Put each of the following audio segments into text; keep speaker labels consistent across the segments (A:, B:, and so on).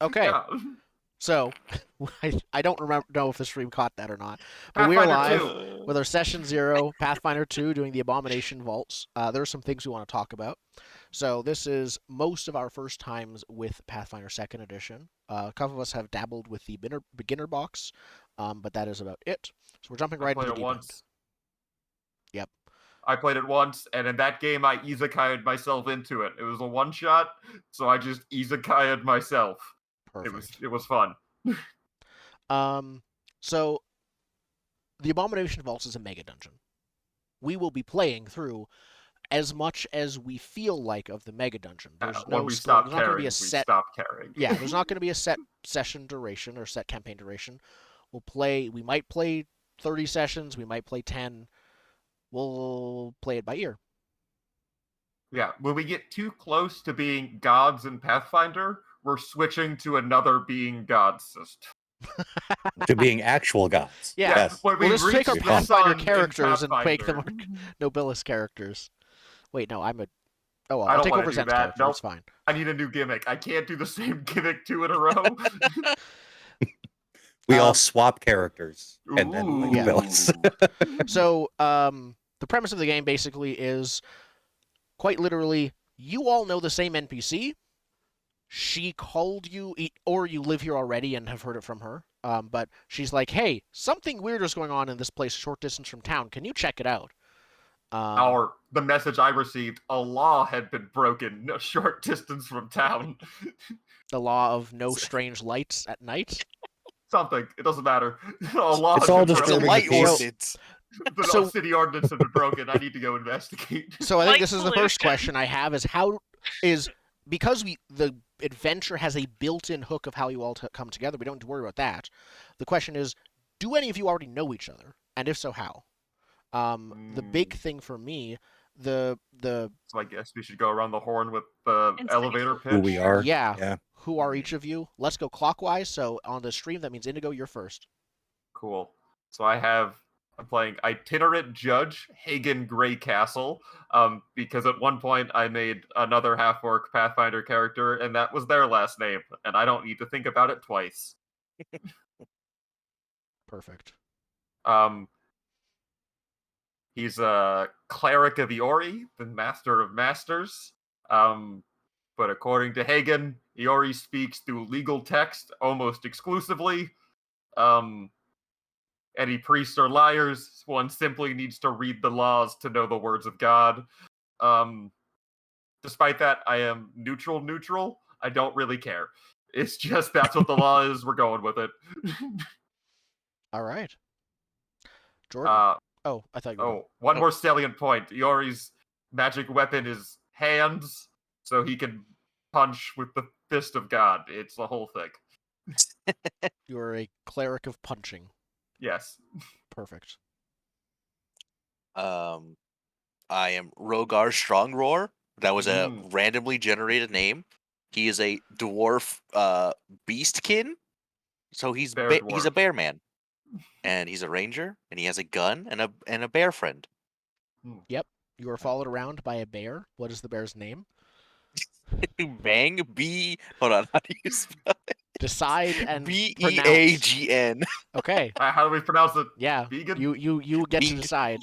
A: Okay,
B: Yeah.
A: so I don't know if the stream caught that or not, but we are
B: Pathfinder
A: live
B: 2.
A: with our session 0, Pathfinder 2, doing the Abomination Vaults. There are some things we want to talk about. So this is most of our first times with Pathfinder 2nd Edition. A couple of us have dabbled with the beginner box, but that is about it. So we're jumping
B: I
A: right
B: played
A: into the
B: it
A: deep end.
B: once.
A: Yep.
B: I played it once, and in that game, I isekai'd myself into it. It was a one-shot, so I just isekai'd myself.
A: Perfect.
B: It was fun.
A: So the Abomination Vaults is a megadungeon. We will be playing through as much as we feel like of the megadungeon. There's
B: When
A: no
B: we
A: there's
B: stop
A: not going to
B: caring,
A: be a
B: we
A: set.
B: stop caring.
A: Yeah, there's not going to be a set session duration or set campaign duration. We might play 30 sessions, we might play 10. We'll play it by ear.
B: Yeah, when we get too close to being gods in Pathfinder, we're switching to another being god system.
C: To being actual gods.
A: Yeah,
C: Yes.
B: When
A: we'll
B: we
A: just take our
B: reach the
A: Pathfinder
B: sun in
A: characters and make them
B: Pathfinder.
A: nobilis characters. Wait, no, I'm a. Oh, well,
B: I
A: I'll
B: don't
A: take
B: wanna
A: over
B: do
A: Zen's
B: that.
A: character.
B: Nope.
A: It's fine.
B: I need a new gimmick. I can't do the same gimmick 2 in a row.
C: We all swap characters and then
B: Ooh.
C: like villains.
A: So, the premise of the game basically is quite literally, you all know the same NPC. She called you, or you live here already and have heard it from her. But she's like, hey, something weird is going on in this place short distance from town. Can you check it out?
B: Or the message I received, a law had been broken a short distance from town.
A: The law of no strange lights at night.
B: Something. It doesn't matter. A law
C: It's
B: had
C: all
B: been
C: just
B: broken.
C: serving
D: light
C: the peace.
D: ordinance.
B: The
A: So-
B: city ordinance had been broken. I need to go investigate.
A: So I think
E: Light
A: this is the first
E: pollution.
A: question I have: because the adventure has a built-in hook of how you all come together. We don't have to worry about that. The question is, do any of you already know each other? And if so, how? The big thing for me, the
B: So I guess we should go around the horn with the
E: And
B: elevator
E: say
B: pitch.
C: Who we are.
A: Yeah.
C: Yeah.
A: Who are each of you? Let's go clockwise. So on the stream, that means Indigo, you're first.
B: Cool. So I'm playing itinerant judge Hagen Greycastle, because at one point I made another half-orc Pathfinder character, and that was their last name, and I don't need to think about it twice.
A: Perfect.
B: He's a cleric of Iori, the master of masters. But according to Hagen, Iori speaks through legal text almost exclusively. Any priests are liars. One simply needs to read the laws to know the words of God. Despite that, I am neutral. I don't really care. It's just that's what the law is. We're going with it.
A: All right. Jordan. Oh, I thought you were.
B: One more salient point. Iori's magic weapon is hands, so he can punch with the fist of God. It's the whole thing.
A: You are a cleric of punching.
B: Yes.
A: Perfect.
D: I am Rogar Strongroar. That was a
B: Mm.
D: randomly generated name. He is a dwarf beastkin. So he's
B: Bear
D: he's a
B: dwarf.
D: bear man. And he's a ranger, and he has a gun and a bear friend.
A: You are followed around by a bear. What is the bear's name?
D: Bang B. Hold on, how do you spell it?
A: Decide and pronounce.
D: Beagn.
A: Okay.
B: How do we pronounce it?
A: Yeah.
B: Vegan?
A: You get to
D: Bing.
A: decide.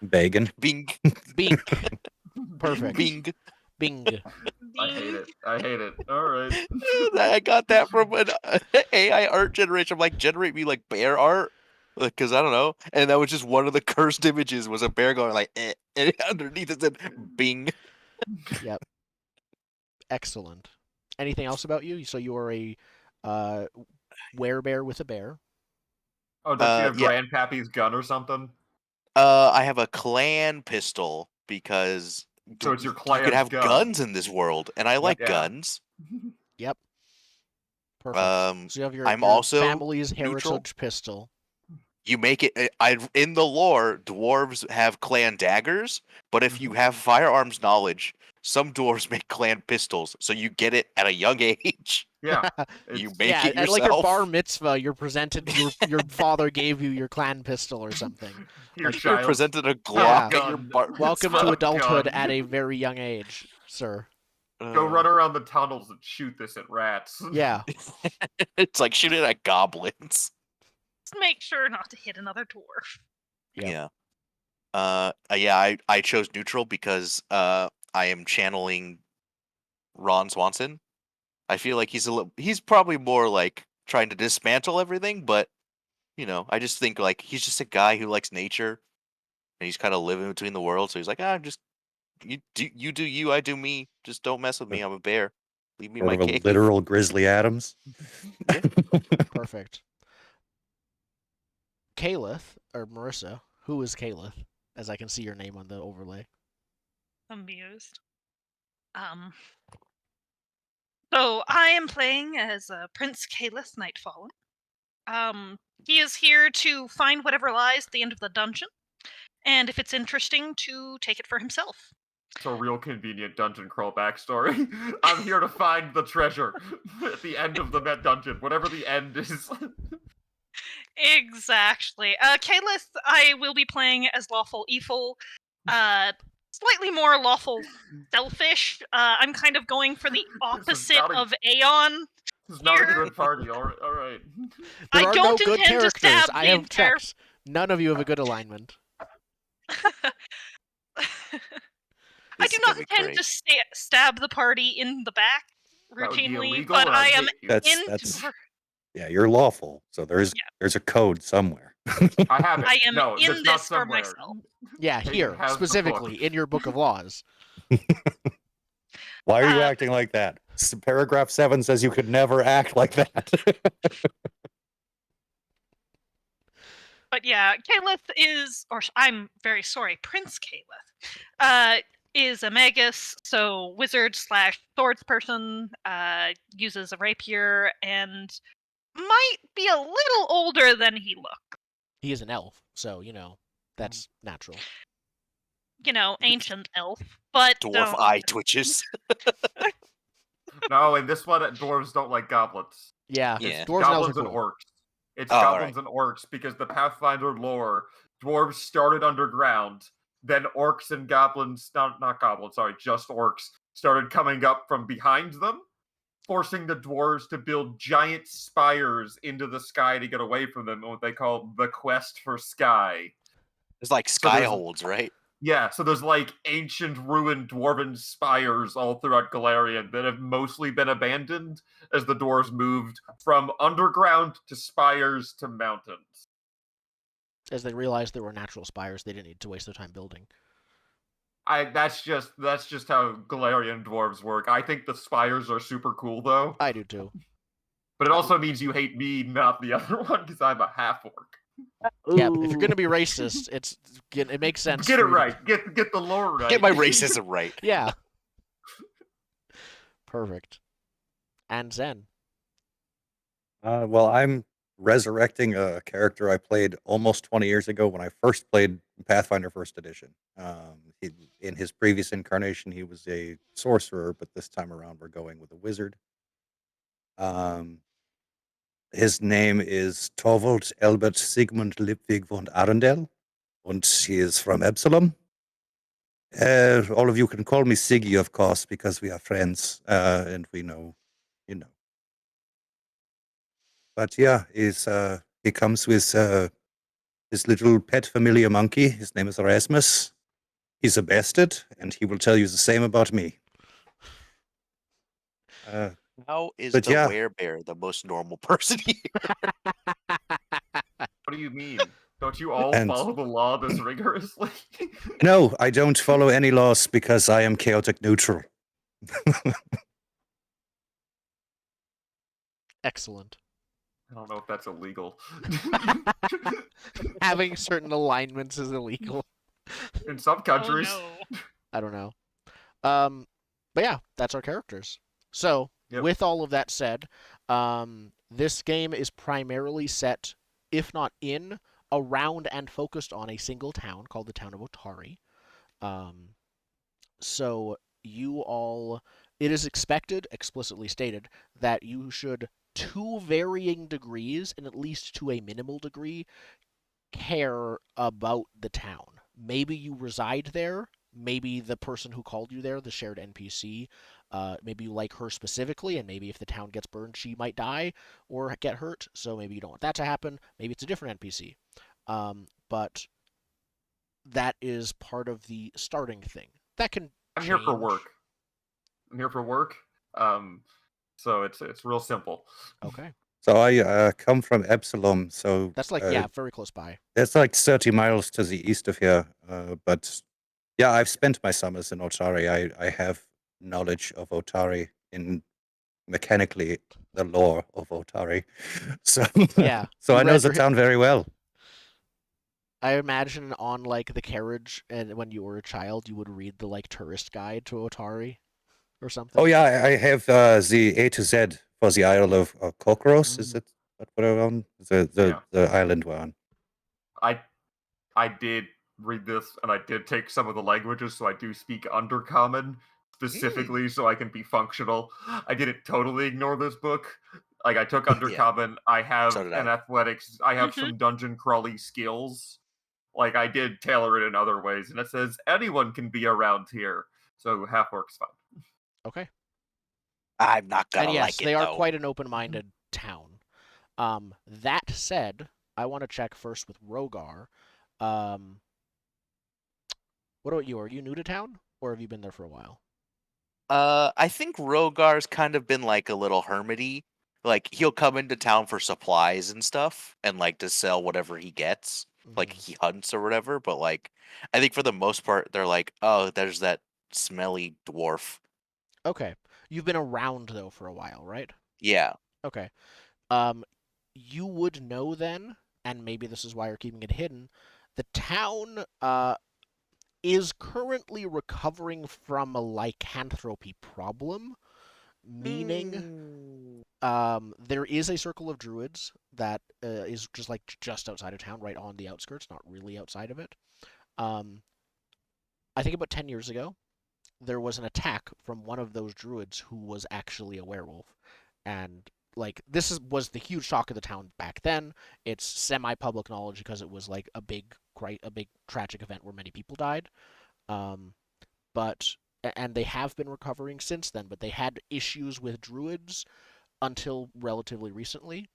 C: Bacon.
D: Bing.
A: Bing. Perfect.
D: Bing.
A: Bing.
B: I hate it. All right.
D: I got that from an AI art generation. I'm like, generate me like bear art, because I don't know. And that was just one of the cursed images was a bear going like, and underneath it said Bing.
A: Yep. Excellent. Anything else about you? So you are a werebear with a bear.
B: Oh, don't you have
D: yeah.
B: Grandpappy's gun or something?
D: I have a clan pistol because
B: So it's your
D: you
B: clan's
D: could have
B: gun.
D: guns in this world, and I like
B: Yeah.
D: guns.
A: Yep. Perfect. So you have your
D: also
A: family's
D: neutral.
A: heritage pistol.
D: You make it. In the lore, dwarves have clan daggers, but if you have firearms knowledge, some dwarves make clan pistols, so you get it at a young age.
B: Yeah.
D: You
B: It's-
D: make
A: Yeah,
D: it
A: at
D: yourself.
A: like your bar mitzvah, you're presented. Your father gave you your clan pistol or something.
B: Your
D: Like you're
B: child.
D: presented a Glock
A: Yeah.
D: at your
B: Gun.
D: bar
A: Welcome
D: mitzvah.
A: to adulthood
B: gun.
A: at a very young age, sir.
B: Go run around the tunnels and shoot this at rats.
A: Yeah.
D: It's like shooting at goblins.
E: Just make sure not to hit another dwarf.
A: Yep.
D: Yeah. I chose neutral because I am channeling Ron Swanson. I feel like he's probably more like trying to dismantle everything, but I just think like he's just a guy who likes nature and he's kind of living between the worlds. So he's like, just you do you, I do me. Just don't mess with me. I'm a bear. Leave me
C: Sort
D: my
C: of a
D: cake.
C: literal Grizzly Adams.
A: Perfect. Caleth, or Marissa, who is Caleth? As I can see your name on the overlay.
E: Amused. So I am playing as Prince Caleth Nightfallen. He is here to find whatever lies at the end of the dungeon, and if it's interesting, to take it for himself.
B: It's a real convenient dungeon crawl backstory. I'm here to find the treasure at the end of the dungeon, whatever the end is.
E: Exactly. Caleth, I will be playing as Lawful Evil. Slightly more lawful selfish. I'm kind of going for the opposite of Aeon.
B: This is not a
E: here.
B: good party. All right.
A: There
E: I
A: are
E: don't
A: no good
E: intend to
A: characters.
E: stab
A: I
E: the
A: have
E: entire-
A: checked. None of you have a good alignment.
E: I do not intend to stab the party in the back
B: That would be
E: routinely,
B: illegal,
E: but
B: and
E: I
B: I'd
E: am
B: hate you.
C: That's yeah, you're lawful. So there's a code somewhere.
B: I have it.
E: I am
B: no,
E: in
B: it's not
E: this for
B: somewhere.
E: myself.
A: Yeah,
B: Hagen
A: here,
B: has the
A: specifically,
B: book.
A: in your book of laws.
C: Why are you acting like that? Paragraph 7 says you could never act like that.
E: But yeah, Caleth is, or I'm very sorry, Prince Caleth, is a magus, so wizard / swords person, uses a rapier, and might be a little older than he looks.
A: He is an elf, so, that's natural.
E: Ancient elf, but
D: Dwarf eye twitches.
B: No, in this one, dwarves don't like goblins.
A: Yeah,
D: Yeah.
A: dwarves and elves are
B: Goblins and
A: cool.
B: orcs. It's
D: Oh,
B: goblins and orcs because the Pathfinder lore, dwarves started underground, then orcs and goblins, not goblins, sorry, just orcs, started coming up from behind them, forcing the dwarves to build giant spires into the sky to get away from them in what they call the quest for sky.
D: It's like skyholds, right?
B: Yeah, so there's like ancient ruined dwarven spires all throughout Galarian that have mostly been abandoned as the dwarves moved from underground to spires to mountains.
A: As they realized there were natural spires, they didn't need to waste their time building.
B: That's just how Galarian dwarves work. I think the spires are super cool though.
A: I do too.
B: But it also means you hate me, not the other one, because I'm a half orc.
A: Yeah, if you're gonna be racist, it makes sense.
B: Get it
A: for you to-
B: right. Get the lore right.
D: Get my racism right.
A: Yeah. Perfect. And Zen.
C: Well, I'm resurrecting a character I played almost 20 years ago when I first played Pathfinder First Edition. In his previous incarnation, he was a sorcerer, but this time around, we're going with a wizard. His name is Torvald Albert Sigmund Lipwig von Arundel, and he is from Epsilon. All of you can call me Siggy, of course, because we are friends, and we know, But yeah, he comes with his little pet familiar monkey. His name is Erasmus. He's a bastard, and he will tell you the same about me.
D: How is
C: But
D: the
C: yeah.
D: werebear the most normal person here?
B: What do you mean? Don't you all
C: And-
B: follow the law this rigorously?
C: No, I don't follow any laws because I am chaotic neutral.
A: Excellent.
B: I don't know if that's illegal.
A: Having certain alignments is illegal.
B: In some countries.
E: Oh, no.
A: I don't know. But yeah, that's our characters. So,
B: Yep.
A: with all of that said, this game is primarily set, if not in, around and focused on a single town called the town of Otari. So you all, it is expected, explicitly stated, that you should, to varying degrees, and at least to a minimal degree, care about the town. Maybe you reside there. Maybe the person who called you there, the shared NPC, Maybe you like her specifically, and maybe if the town gets burned, she might die or get hurt. So maybe you don't want that to happen. Maybe it's a different NPC. But that is part of the starting thing. That can
B: I'm
A: change.
B: here for work. I'm here for work. So it's real simple.
A: Okay.
C: So I come from Epsilon, so
A: That's like, very close by.
C: it's like 30 miles to the east of here. But yeah, I've spent my summers in Otari. I have knowledge of Otari in mechanically the lore of Otari. So
A: Yeah,
C: so
A: you
C: I know
A: read
C: the
A: your-
C: town very well.
A: I imagine on like the carriage, and when you were a child, you would read the like tourist guide to Otari or something.
C: Oh yeah, I have the A to Z for the Isle of Kokros. Is it what we're on? The island we're on.
B: I did read this, and I did take some of the languages, so I do speak Undercommon specifically, so I can be functional. I didn't totally ignore this book. Like, I took Undercommon. I have
D: So did
B: an
D: I.
B: athletics. I have some dungeon crawly skills. Like, I did tailor it in other ways, and it says anyone can be around here. So half-orc's fine.
A: Okay.
D: I'm not gonna
A: And yes,
D: like it
A: they are
D: though.
A: quite an open-minded town. That said, I want to check first with Rogar. What about you? Are you new to town, or have you been there for a while?
D: I think Rogar's kind of been like a little hermity. Like he'll come into town for supplies and stuff, and like to sell whatever he gets. Like he hunts or whatever. But like, I think for the most part, they're like, oh, there's that smelly dwarf.
A: Okay. You've been around though for a while, right?
D: Yeah.
A: Okay. You would know then, and maybe this is why you're keeping it hidden. The town is currently recovering from a lycanthropy problem, meaning there is a circle of druids that is just outside of town, right on the outskirts, not really outside of it. I think about 10 years ago, there was an attack from one of those druids who was actually a werewolf, and like was the huge shock of the town back then. It's semi-public knowledge because it was like a big tragic event where many people died. But and they have been recovering since then, but they had issues with druids until relatively recently.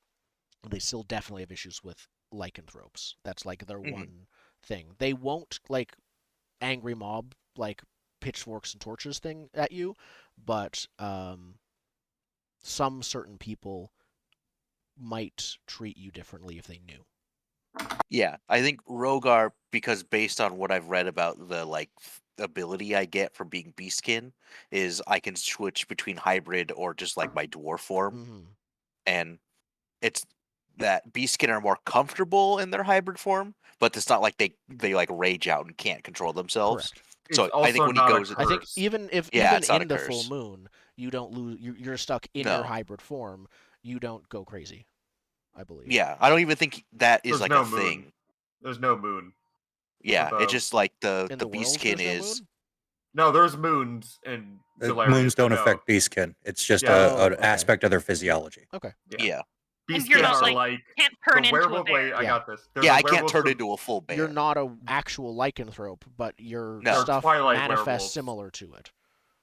A: They still definitely have issues with lycanthropes. That's like their one thing. They won't like angry mob like pitchforks and torches thing at you, but some certain people might treat you differently if they knew.
D: Yeah, I think Rogar, because based on what I've read about the like ability I get from being beastkin, is I can switch between hybrid or just like my dwarf form, and it's that beastkin are more comfortable in their hybrid form, but it's not like they like rage out and can't control themselves.
A: Correct.
D: So
B: It's
D: I think
B: also
D: when he
B: not a
D: goes,
A: I think
B: curse.
A: even
D: it's not a
A: in the full
D: curse.
A: moon, you don't lose. You're stuck in
D: No.
A: your hybrid form. You don't go crazy, I believe.
D: Yeah, I don't even think that is
B: There's
D: like
B: no
D: a
B: moon.
D: thing.
B: There's no moon.
D: Yeah,
B: the-
D: it's just like the
A: In the world,
D: beastkin
A: there's no
D: is.
A: moon?
B: No, there's moons in Galarian.
C: Moons don't
B: no.
C: affect beastkin. It's just
B: Yeah.
C: an aspect of their physiology.
A: Okay.
D: Yeah.
E: And you're
B: Beastkin
E: not
B: are
E: like
B: like
E: can't turn
B: the
E: into a
B: werewolf.
E: bear.
B: Wait, I
A: Yeah.
B: got this. They're
D: Yeah,
B: the
D: I can't
B: werewolves
D: turn
B: from-
D: into a full bear.
A: You're not a actual lycanthrope, but your
B: No.
A: stuff
B: Twilight
A: manifests
B: werewolves.
A: similar to it.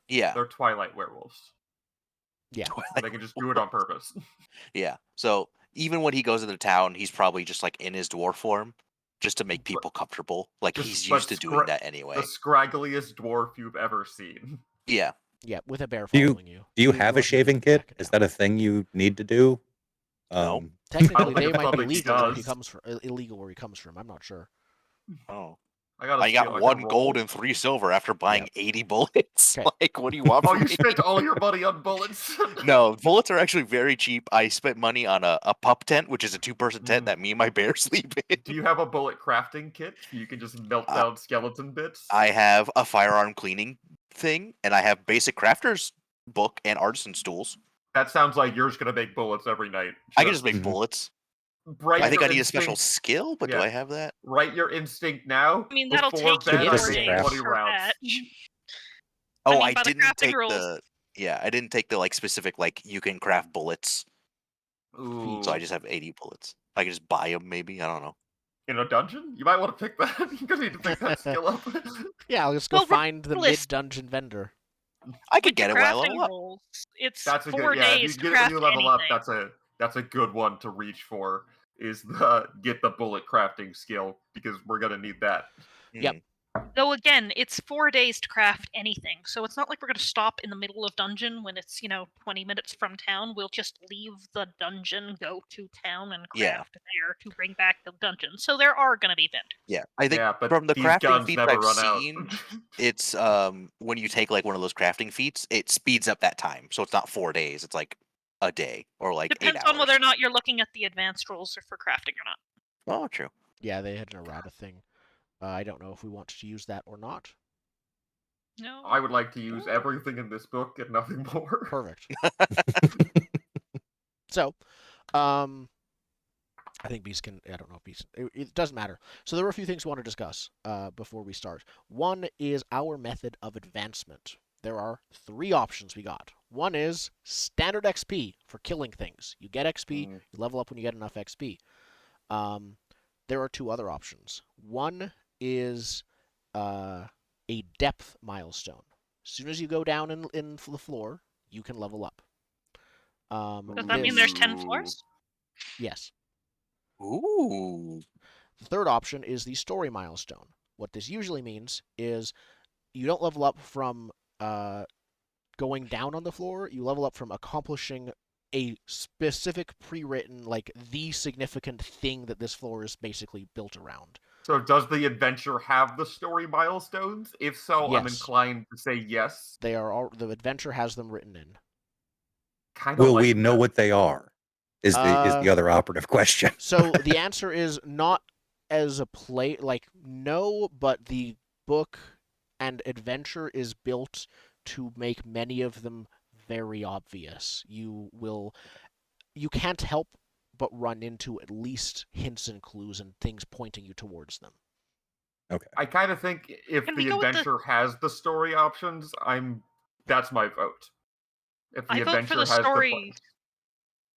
D: Yeah.
B: They're twilight werewolves.
A: Yeah.
B: They can just do it on purpose.
D: Yeah. So even when he goes into town, he's probably just like in his dwarf form, just to make people comfortable. Like he's used to doing that anyway.
B: The scraggliest dwarf you've ever seen.
D: Yeah.
A: Yeah, with a bear
C: Do you-
A: following you.
C: Do you
A: Who
C: have a
A: loves you
C: shaving
A: back
C: kit?
A: in
C: Is
A: town.
C: that a thing you need to do?
D: No.
A: Technically,
B: think
A: they
B: it's
A: might be
B: something he
A: legal where he
B: does.
A: comes from. Illegal where he comes from. I'm not sure.
D: Oh.
B: I got
D: I got 1 gold and 3 silver after buying 80 bullets.
A: 'Kay.
D: Like, what do you want
B: Oh,
D: from
B: you
D: me?
B: spent all your money on bullets.
D: No, bullets are actually very cheap. I spent money on a pup tent, which is a 2-person tent that me and my bear sleep in.
B: Do you have a bullet crafting kit? You can just melt down skeleton bits.
D: I have a firearm cleaning thing, and I have basic crafter's book and artisan's tools.
B: That sounds like you're just gonna make bullets every night.
D: I can just make bullets.
B: Write
D: I think I
B: your
D: need a special
B: instinct-
D: skill, but do
B: yeah.
D: I have that?
B: Write your instinct now.
E: I mean, that'll
B: Before
E: take you
B: bed, I
E: 4
C: Yes,
B: make
E: days
B: 20
E: for
B: rounds.
E: fetch.
D: Oh,
E: mean,
D: I
E: by the
D: didn't
E: crafting
D: take
E: rules.
D: the. Yeah, I didn't take the like specific like you can craft bullets.
B: Ooh.
D: So I just have 80 bullets. I can just buy them, maybe. I don't know.
B: In a dungeon? You might want to pick that. You're gonna need to pick that skill up.
A: Yeah, I'll just go
E: Well,
A: find the
E: regardless-
A: mid-dungeon vendor.
D: I could
E: With the
D: get it when I
E: crafting
D: level up.
E: rules, it's
B: That's a
E: 4
B: good, yeah. If
E: days
B: you
E: to
B: get it when
E: craft
B: you level up,
E: anything.
B: that's a good one to reach for. Is the get the bullet crafting skill, because we're gonna need that.
A: Yep.
E: Though again, it's 4 days to craft anything, so it's not like we're going to stop in the middle of dungeon when it's 20 minutes from town. We'll just leave the dungeon, go to town, and
D: Yeah.
E: craft there to bring back the dungeon. So there are going to be vendors.
D: Yeah, I think
B: Yeah, but
D: from the
B: these
D: crafting
B: guns
D: feats
B: never
D: I've
B: run
D: seen,
B: out.
D: it's when you take like one of those crafting feats, it speeds up that time. So it's not 4 days; it's like a day or like 8
E: Depends
D: hours.
E: on whether or not you're looking at the advanced rules for crafting or not.
D: Oh, true.
A: Yeah, they had an errata thing. I don't know if we want to use that or not.
E: No.
B: I would like to use everything in this book and nothing more.
A: Perfect. So, I think Beast can. I don't know if Beast. It doesn't matter. So there were a few things we want to discuss before we start. One is our method of advancement. There are 3 options we got. One is standard XP for killing things. You get XP. You level up when you get enough XP. There are 2 other options. One is a depth milestone. As soon as you go down in the floor, you can level up.
E: Does that mean there's 10 floors?
A: Yes.
D: Ooh.
A: The third option is the story milestone. What this usually means is you don't level up from going down on the floor. You level up from accomplishing a specific pre-written, like the significant thing that this floor is basically built around.
B: So does the adventure have the story milestones? If so, I'm
A: Yes.
B: inclined to say yes.
A: They are all, the adventure has them written in.
C: Will we know what they are? Is the other operative question.
A: So the answer is not as a play, like no, but the book and adventure is built to make many of them very obvious. You can't help but run into at least hints and clues and things pointing you towards them.
C: Okay.
B: I kind of think if
E: Can we
B: the
E: go with the-
B: adventure has the story options, that's my vote. If the
E: I vote for
B: adventure
E: the
B: has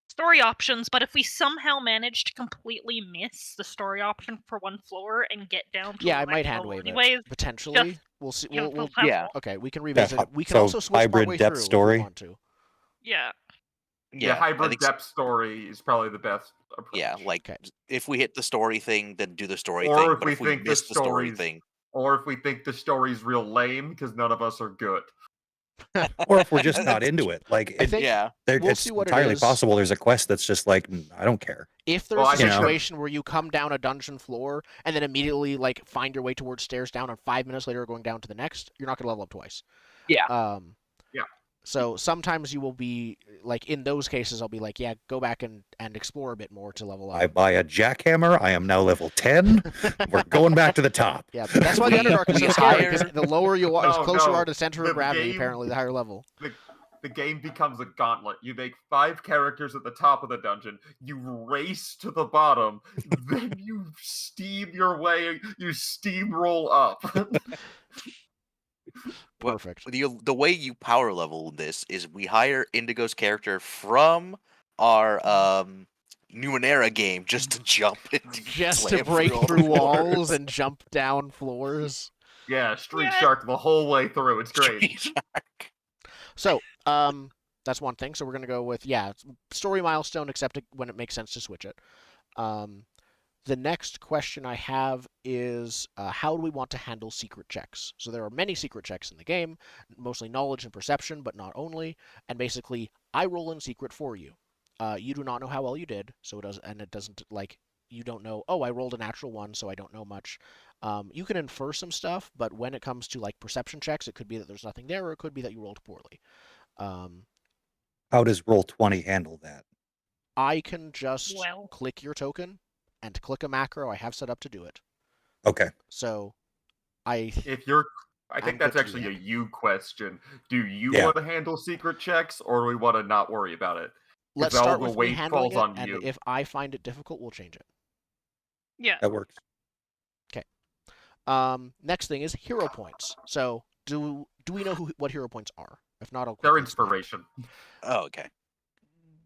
E: story options, but if we somehow manage to completely miss the story option for one floor and get down to
A: Yeah,
E: the
A: I might
E: next
A: hand
E: level
A: wave
E: anyways,
A: it potentially.
E: just
A: We'll see.
E: give
A: We'll
E: the
D: Yeah.
E: level.
A: okay. We can revisit it. We can
C: so
A: also switch
C: hybrid
A: partway
C: depth
A: through
C: story?
A: if we want to.
E: Yeah.
B: Yeah,
D: I
B: hybrid
D: think
B: depth story is probably the best approach.
D: Yeah, like
A: Okay.
D: if we hit the story thing, then do the story
B: Or
D: thing.
B: if
D: But
B: we
D: if we
B: think the
D: miss the story
B: story's
D: thing,
B: Or if we think the story's real lame because none of us are good.
C: Or if we're just not into it. Like,
A: I think
D: yeah,
A: we'll
C: it's
A: see what it
C: entirely
A: is.
C: possible there's a quest that's just like, I don't care.
A: If there's
B: Well, I
A: a
B: think that-
A: situation where you come down a dungeon floor and then immediately like find your way towards stairs down, and 5 minutes later going down to the next, you're not going to level up twice.
D: Yeah.
B: Yeah.
A: So sometimes you will be like, in those cases, I'll be like, yeah, go back and explore a bit more to level up.
C: I buy a jackhammer. I am now level 10. We're going back to the top.
A: Yeah, that's why the Underdark is so
D: we
A: scary, because
D: hire-
A: the lower you are,
B: No,
A: the closer you
B: no,
A: are to the center
B: the
A: of gravity,
B: game-
A: apparently, the higher level.
B: The game becomes a gauntlet. You make 5 characters at the top of the dungeon. You race to the bottom. Then you steamroll up.
D: Well,
A: Perfect.
D: the way you power level this is we hire Indigo's character from our Numenera game just to jump and
A: Just to
D: slam
A: break
D: all the
A: through
D: floors.
A: walls and jump down floors.
B: Yeah, Street
E: Yeah.
B: Shark the whole way through. It's great.
D: Street Shark.
A: So, that's one thing. So we're gonna go with story milestone, except when it makes sense to switch it. The next question I have is how do we want to handle secret checks? So there are many secret checks in the game, mostly knowledge and perception, but not only. And basically, I roll in secret for you. You do not know how well you did, so it doesn't like you don't know. Oh, I rolled a natural 1, so I don't know much. You can infer some stuff, but when it comes to like perception checks, it could be that there's nothing there, or it could be that you rolled poorly.
C: How does Roll20 handle that?
A: I can just
E: Well.
A: click your token and click a macro I have set up to do it.
C: Okay.
A: So
B: I think
A: I'm
B: that's
A: good to
B: actually
A: do
B: a
A: that.
B: you question. Do you
C: Yeah.
B: want to handle secret checks, or do we want to not worry about it?
A: let's
B: all
A: start
B: the
A: with me
B: weight
A: handling
B: falls
A: it,
B: on
A: and
B: you.
A: if I find it difficult, we'll change it.
E: Yeah.
C: That works.
A: Next thing is hero points. So do we know what hero points are? If not, I'll
B: They're
A: quickly explain.
B: inspiration.
D: Oh, okay.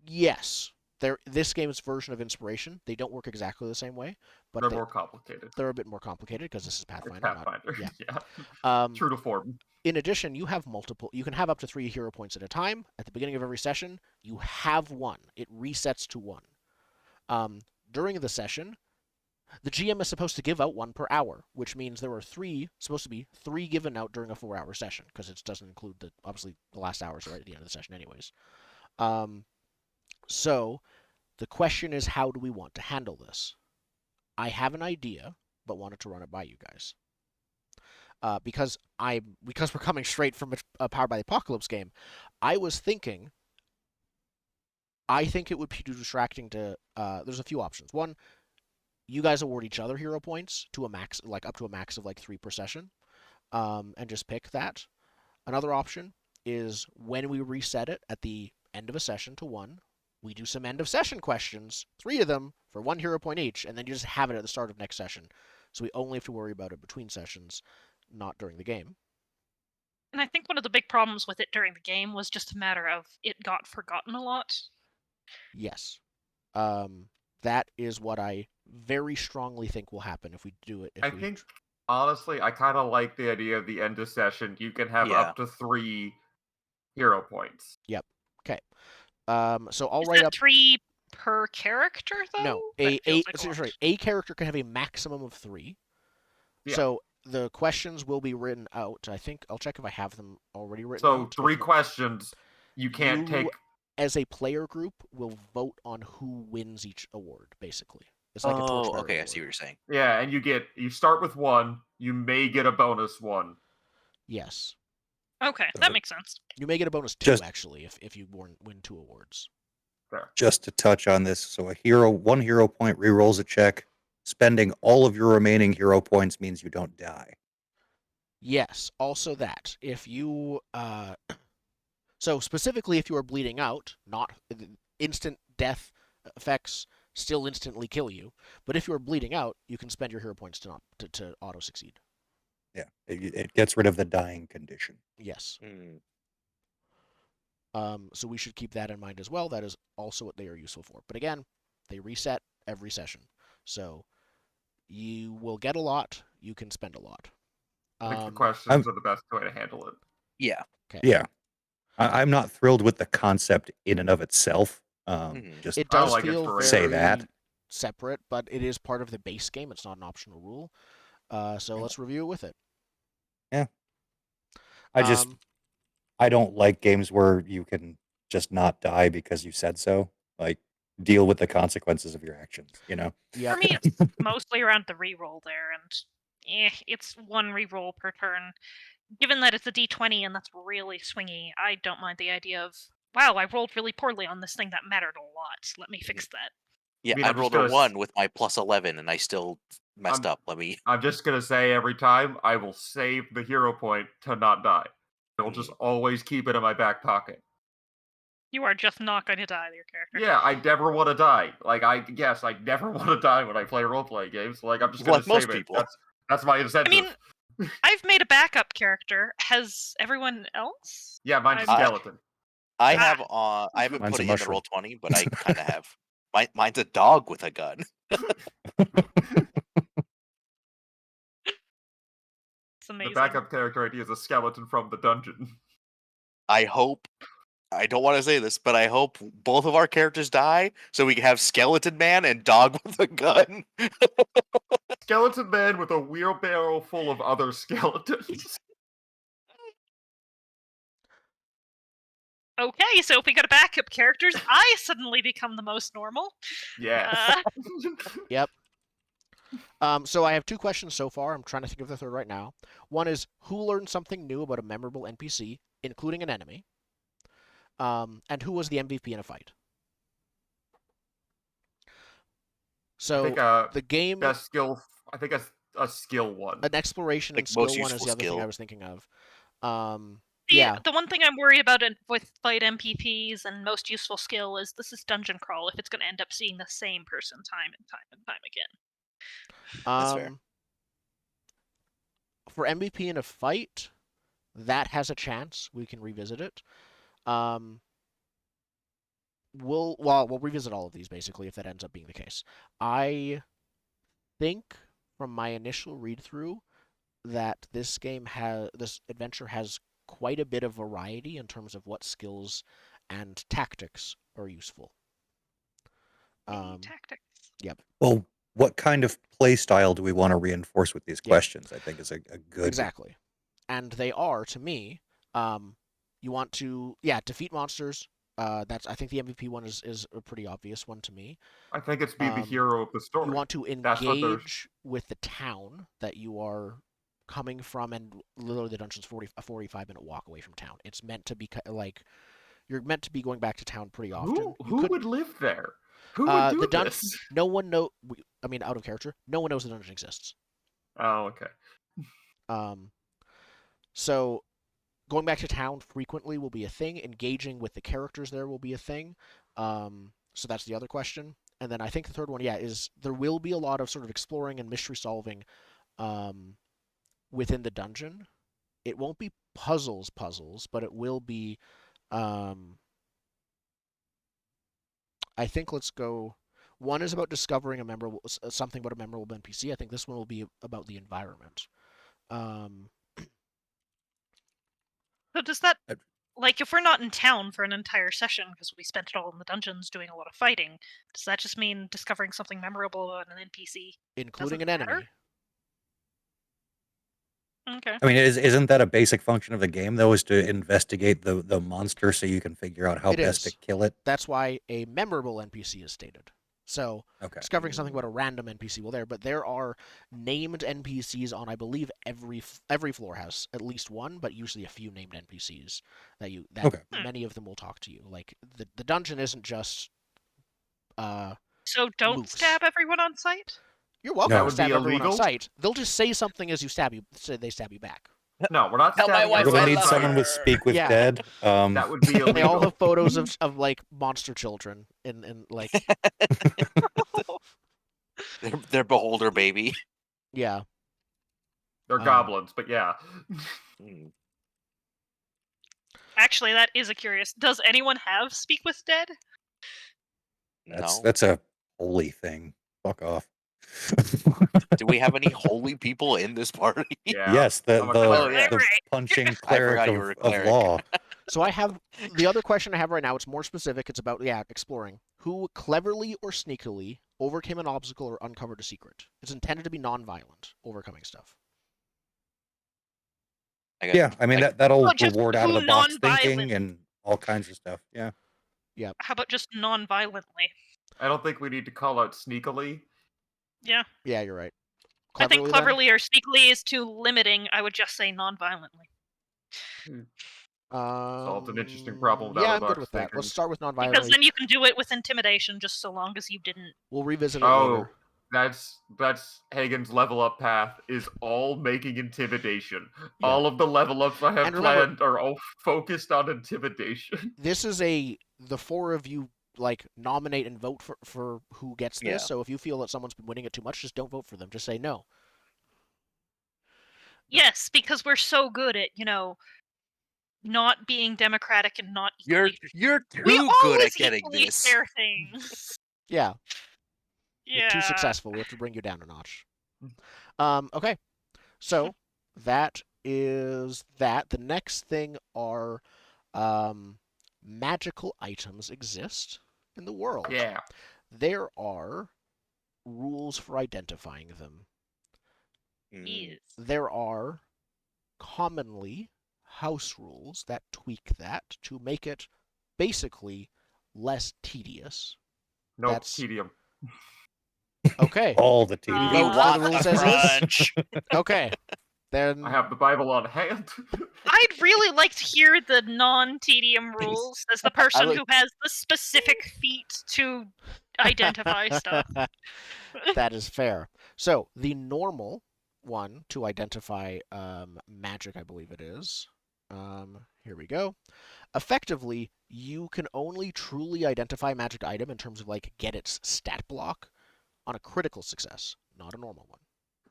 A: Yes. this game's version of inspiration, they don't work exactly the same way, but
B: They're more complicated.
A: they're a bit more complicated because this is
B: It's
A: Pathfinder.
B: Pathfinder.
A: Yeah.
B: Yeah. True to form.
A: In addition, you can have up to 3 hero points at a time. At the beginning of every session, you have 1. It resets to 1. During the session, the GM is supposed to give out 1 per hour, which means there are supposed to be 3 given out during a 4-hour session, because it doesn't include obviously the last hours right at the end of the session anyways. So the question is, how do we want to handle this? I have an idea, but wanted to run it by you guys. Because we're coming straight from a Powered by the Apocalypse game, I was thinking, I think it would be too distracting to. There's a few options. One, you guys award each other hero points to a max, like up to a max of like 3 per session, and just pick that. Another option is when we reset it at the end of a session to 1, we do some end of session questions, 3 of them for 1 hero point each, and then you just have it at the start of next session. So we only have to worry about it between sessions, not during the game.
E: And I think one of the big problems with it during the game was just a matter of it got forgotten a lot.
A: Yes. That is what I very strongly think will happen if we do it.
B: I think, honestly, I kind of like the idea of the end of session. You can have
D: Yeah.
B: up to 3 hero points.
A: Yep. Okay. So I'll
E: Is
A: write
E: that
A: up
E: 3 per character though?
A: No,
E: That feels like a lot.
A: sorry, a character can have a maximum of 3.
B: Yeah.
A: So the questions will be written out. I think I'll check if I have them already written
B: So
A: out.
B: 3 questions. You can't take.
A: As a player group, will vote on who wins each award. Basically, it's like a torchbearer
D: okay, I
A: award.
D: see what you're saying.
B: Yeah, and you start with 1. You may get a bonus 1.
A: Yes,
E: Okay, that makes sense.
A: you may get a bonus 2
C: Just-
A: actually if you win 2 awards.
B: There.
C: Just to touch on this, so 1 hero point rerolls a check. Spending all of your remaining hero points means you don't die.
A: Yes. Also, that if you so specifically if you are bleeding out, not instant death effects still instantly kill you, but if you are bleeding out, you can spend your hero points to auto succeed.
C: Yeah, it gets rid of the dying condition.
A: Yes.
D: Hmm.
A: So we should keep that in mind as well. That is also what they are useful for. But again, they reset every session, so you will get a lot. You can spend a lot.
B: I think the questions are the best way to handle it.
D: Yeah.
A: Okay.
C: Yeah, I'm not thrilled with the concept in and of itself. Just
A: It
B: I don't
A: does
B: like
A: feel
B: inspiration.
C: Say
A: very
C: that.
A: separate, but it is part of the base game. It's not an optional rule. So let's review it with it.
C: I don't like games where you can just not die because you said so. Like, deal with the consequences of your actions, you know?
A: Yeah.
E: For me, it's mostly around the reroll there, and it's 1 reroll per turn. Given that it's a d20 and that's really swingy, I don't mind the idea of, wow, I rolled really poorly on this thing that mattered a lot. Let me fix that.
D: Yeah,
B: mean,
D: I
B: I'm just
D: rolled a
B: gonna
D: 1 with my plus 11 and I still messed up. Let me.
B: I'm just gonna say every time I will save the hero point to not die. I'll just always keep it in my back pocket.
E: You are just not going to die to your character.
B: Yeah, I never want to die. Like I never want to die when I play role-playing games. Like I'm just gonna
D: Like most
B: save it.
D: people.
B: That's my
E: I
B: incentive.
E: mean, I've made a backup character. Has everyone else?
B: Yeah, mine's a
E: I'm-
B: skeleton.
D: I
E: Ah.
D: have I haven't
C: Mine's
D: put
C: a
D: it in the
C: mushroom.
D: Roll20, but I kind of have. Mine's a dog with a gun.
E: It's amazing.
B: The backup character idea is a skeleton from the dungeon.
D: I hope. I don't want to say this, but I hope both of our characters die so we can have Skeleton Man and Dog with a gun.
B: Skeleton man with a wheelbarrow full of other skeletons.
E: Okay, so if we go to backup characters, I suddenly become the most normal.
B: Yeah.
A: Yep. So I have 2 questions so far. I'm trying to think of the third right now. One is, who learned something new about a memorable NPC, including an enemy? And who was the MVP in a fight? So
B: I think
A: the game,
B: a skill. I think a skill one.
A: an exploration
D: Like
A: and skill
D: most
A: one is
D: useful
A: the other thing
D: skill.
A: I was thinking of.
E: Yeah. The one thing I'm worried about with fight MPPs and most useful skill is this is dungeon crawl. If it's going to end up seeing the same person time and time and time again.
D: That's fair.
A: For MVP in a fight, that has a chance. We can revisit it. we'll revisit all of these basically if that ends up being the case. I think from my initial read through that this adventure has quite a bit of variety in terms of what skills and tactics are useful.
E: Tactics.
C: Well, what kind of play style do we want to reinforce with these
A: Yeah.
C: questions? I think is a good.
A: Exactly. And they are, to me, you want to, defeat monsters. I think the MVP one is a pretty obvious one to me.
B: I think it's be the hero of the story.
A: You want to
B: That's what they're-
A: engage with the town that you are coming from, and literally the dungeon's a 45-minute walk away from town. It's meant to be like you're meant to be going back to town pretty often.
B: Who would live there? Who would do this?
A: No one know. I mean, out of character, no one knows the dungeon exists.
B: Oh, okay.
A: So going back to town frequently will be a thing. Engaging with the characters there will be a thing. So that's the other question. And then I think the third one, is there will be a lot of sort of exploring and mystery solving within the dungeon. It won't be puzzles, but it will be. I think let's go. One is about discovering something about a memorable NPC. I think this one will be about the environment.
E: So does that, like, if we're not in town for an entire session because we spent it all in the dungeons doing a lot of fighting, does that just mean discovering something memorable about an NPC?
A: Including an
E: Doesn't
A: enemy.
E: matter? Okay.
C: I mean, isn't that a basic function of the game though? Is to investigate the monster so you can figure out how
A: It
C: best
A: is.
C: to kill it?
A: That's why a memorable NPC is stated. So
C: Okay.
A: discovering something about a random NPC but there are named NPCs on, I believe, every floor has at least one, but usually a few named NPCs that
C: Okay.
A: many of them will talk to you. Like the dungeon isn't just
E: So don't
A: moose.
E: stab everyone on sight?
A: You're welcome
C: No.
A: to
B: Would
A: stab
B: be
A: everyone on
B: illegal?
A: sight. They'll just say something as you stab you. So they stab you back.
B: No, we're not
D: Tell my
B: stabbing
D: wife
C: We're
B: everyone
C: gonna
D: I
C: need
D: love
B: on
C: someone
B: sight.
C: with speak with
A: Yeah.
C: dead.
B: That would be illegal.
A: They all have photos of like monster children in like
D: They're beholder baby.
A: yeah.
B: They're goblins, but yeah.
D: Mm.
E: Actually, that is a curious. Does anyone have Speak with Dead?
D: No.
C: That's a holy thing. Fuck off.
D: Do we have any holy people in this party?
B: Yeah.
C: Yes,
B: I'm a cleric.
C: the
E: Right.
C: punching
D: I
C: cleric
D: forgot you were a
C: of
D: cleric.
C: law.
A: So I have the other question I have right now. It's more specific. It's about exploring. Who cleverly or sneakily overcame an obstacle or uncovered a secret? It's intended to be non-violent, overcoming stuff.
C: Yeah, I mean that'll
E: Well, just
C: reward out of
E: who
C: the box
E: non-violent-
C: thinking and all kinds of stuff. Yeah.
E: How about just non-violently?
B: I don't think we need to call out sneakily.
E: Yeah.
A: Yeah, you're right.
E: I think
A: then?
E: cleverly or sneakily is too limiting. I would just say non-violently.
B: Solved an interesting problem with
A: Yeah, I'm
B: out-of-the-box
A: good with that.
B: thinking.
A: Let's start with
E: Because
A: non-violent.
E: then you can do it with intimidation, just so long as you didn't.
A: We'll revisit it
B: Oh,
A: later.
B: that's Hagen's level up path is all making intimidation.
A: Yeah.
B: All of the level ups I have
A: And remember-
B: planned are all focused on intimidation.
A: This is the four of you like nominate and vote for who gets this.
D: Yeah.
A: So if you feel that someone's been winning it too much, just don't vote for them. Just say no.
E: Yes, because we're so good at not being democratic and not.
D: You're
E: we
D: too good
E: always
D: at getting
E: equally
D: this.
E: share things.
A: Yeah.
E: Yeah.
A: You're too successful. We have to bring you down a notch. Okay. So that is that. The next thing are magical items exist in the world.
B: Yeah.
A: There are rules for identifying them.
D: Mm.
E: Yes.
A: There are commonly house rules that tweak that to make it basically less tedious.
B: No
A: That's-
B: tedium.
A: Okay.
C: All the
E: You
C: TV.
A: vote
E: want
A: for the
E: the
A: rules as is?
D: crunch.
A: Okay. Then
B: I have the Bible on hand.
E: I'd really like to hear the non-tedium rules as the person
D: like-
E: who has the specific feat to identify stuff.
A: that is fair. So the normal one to identify magic, I believe it is. Here we go. Effectively, you can only truly identify a magic item in terms of like get its stat block on a critical success, not a normal one.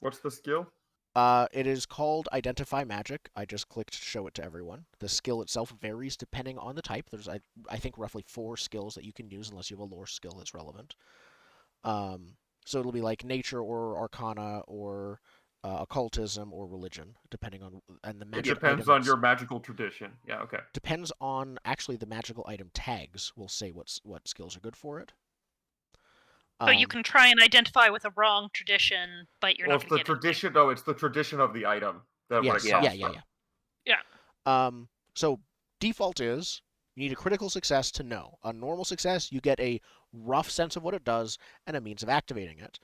B: What's the skill?
A: It is called Identify Magic. I just clicked show it to everyone. The skill itself varies depending on the type. There's, I think, roughly 4 skills that you can use unless you have a lore skill that's relevant. So it'll be like nature or arcana or occultism or religion, depending on, and the
B: It
A: magic
B: depends
A: item
B: on your magical tradition. Yeah, okay.
A: depends on actually the magical item tags will say what skills are good for it.
E: So you can try and identify with a wrong tradition, but you're
B: Well,
E: not
B: it's
E: going
B: the
E: to get anything.
B: tradition. No, it's the tradition of the item that where it
A: Yes,
B: comes
A: yeah.
B: from.
A: So default is you need a critical success to know. A normal success, you get a rough sense of what it does and a means of activating it,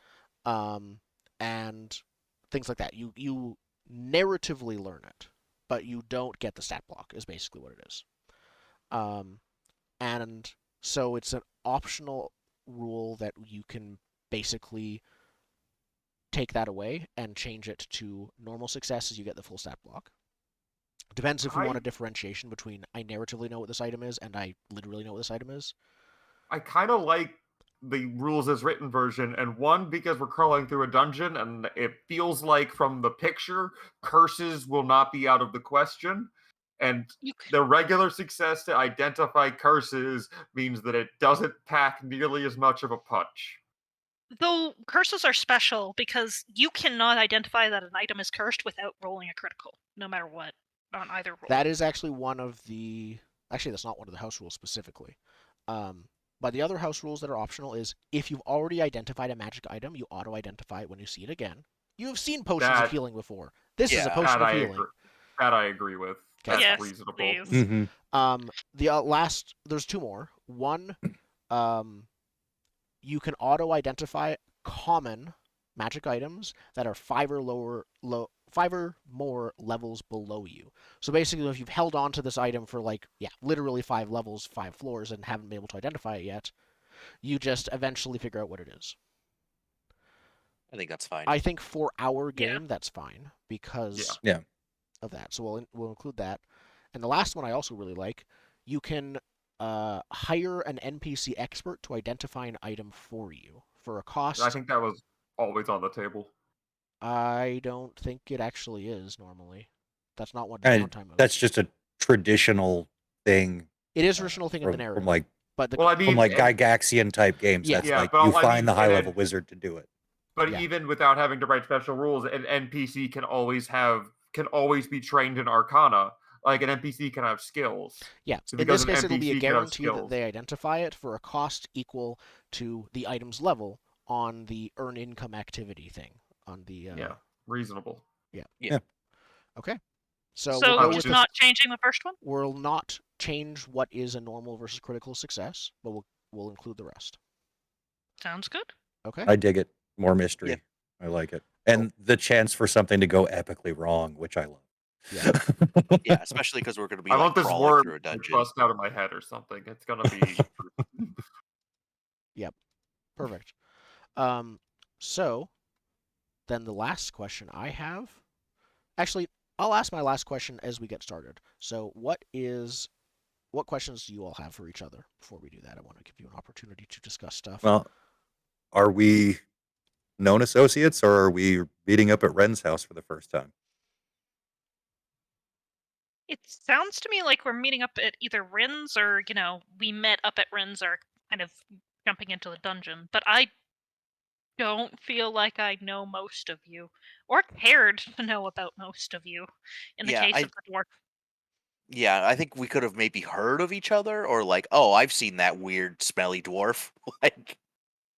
A: and things like that. You narratively learn it, but you don't get the stat block. Is basically what it is. And so it's an optional rule that you can basically take that away and change it to normal success as you get the full stat block. Depends if we want a differentiation between I narratively know what this item is and I literally know what this item is.
B: I kind of like the rules as written version, and one, because we're crawling through a dungeon and it feels like from the picture curses will not be out of the question, and the regular success to identify curses means that it doesn't pack nearly as much of a punch.
E: Though curses are special because you cannot identify that an item is cursed without rolling a critical, no matter what, on either roll.
A: That is actually one of the... Actually, that's not one of the house rules specifically. But the other house rules that are optional is if you've already identified a magic item, you auto-identify it when you see it again. You have seen potions of healing before. This is a potion of healing.
B: That I agree with. That's
E: yes,
B: reasonable.
E: Please.
C: Mm-hmm.
A: The last... There's 2 more. One, you can auto-identify common magic items that are 5 or more levels below you. So basically, if you've held on to this item for literally 5 levels, 5 floors, and haven't been able to identify it yet, you just eventually figure out what it is.
D: I think that's fine.
A: I think for our game, that's fine because
C: Yeah.
A: of that. So we'll include that. And the last one I also really like, you can hire an NPC expert to identify an item for you for a cost.
B: I think that was always on the table.
A: I don't think it actually is normally. That's not what
C: And
A: downtime is.
C: that's just a traditional thing.
A: It is a traditional thing in the
C: From
A: narrative.
C: like Gygaxian type games.
A: Yeah.
C: That's
B: Yeah,
C: like
B: but
C: you
B: I
C: find
B: mean,
C: the high level wizard to do it.
B: But even without having to write special rules, an NPC can always be trained in Arcana. Like an NPC can have skills.
A: Yeah.
B: So
A: in this case,
B: an
A: it'll be a
B: NPC can have
A: guarantee that
B: skills.
A: they identify it for a cost equal to the item's level on the earn income activity thing. On the
B: Yeah, reasonable.
A: Yeah. Okay. So
E: So
A: we'll
E: we're just not changing the first one?
A: We'll not change what is a normal versus critical success, but we'll include the rest.
E: Sounds good.
A: Okay.
C: I dig it. More mystery.
D: Yeah.
C: I like it. And the chance for something to go epically wrong, which I love.
A: Yeah.
D: Yeah, especially because we're going to be
B: I want this
D: crawling
B: word
D: through a
B: to
D: dungeon.
B: bust out of my head or something. It's gonna be.
A: Yep. Perfect. So then the last question I have, actually, I'll ask my last question as we get started. So what questions do you all have for each other before we do that? I want to give you an opportunity to discuss stuff.
C: Well, are we known associates, or are we meeting up at Ren's house for the first time?
E: It sounds to me like we're meeting up at either Rin's or, we met up at Rin's or kind of jumping into the dungeon. But I don't feel like I know most of you, or cared to know about most of you, in the case of the dwarf.
D: Yeah, I think we could have maybe heard of each other, or oh, I've seen that weird, smelly dwarf.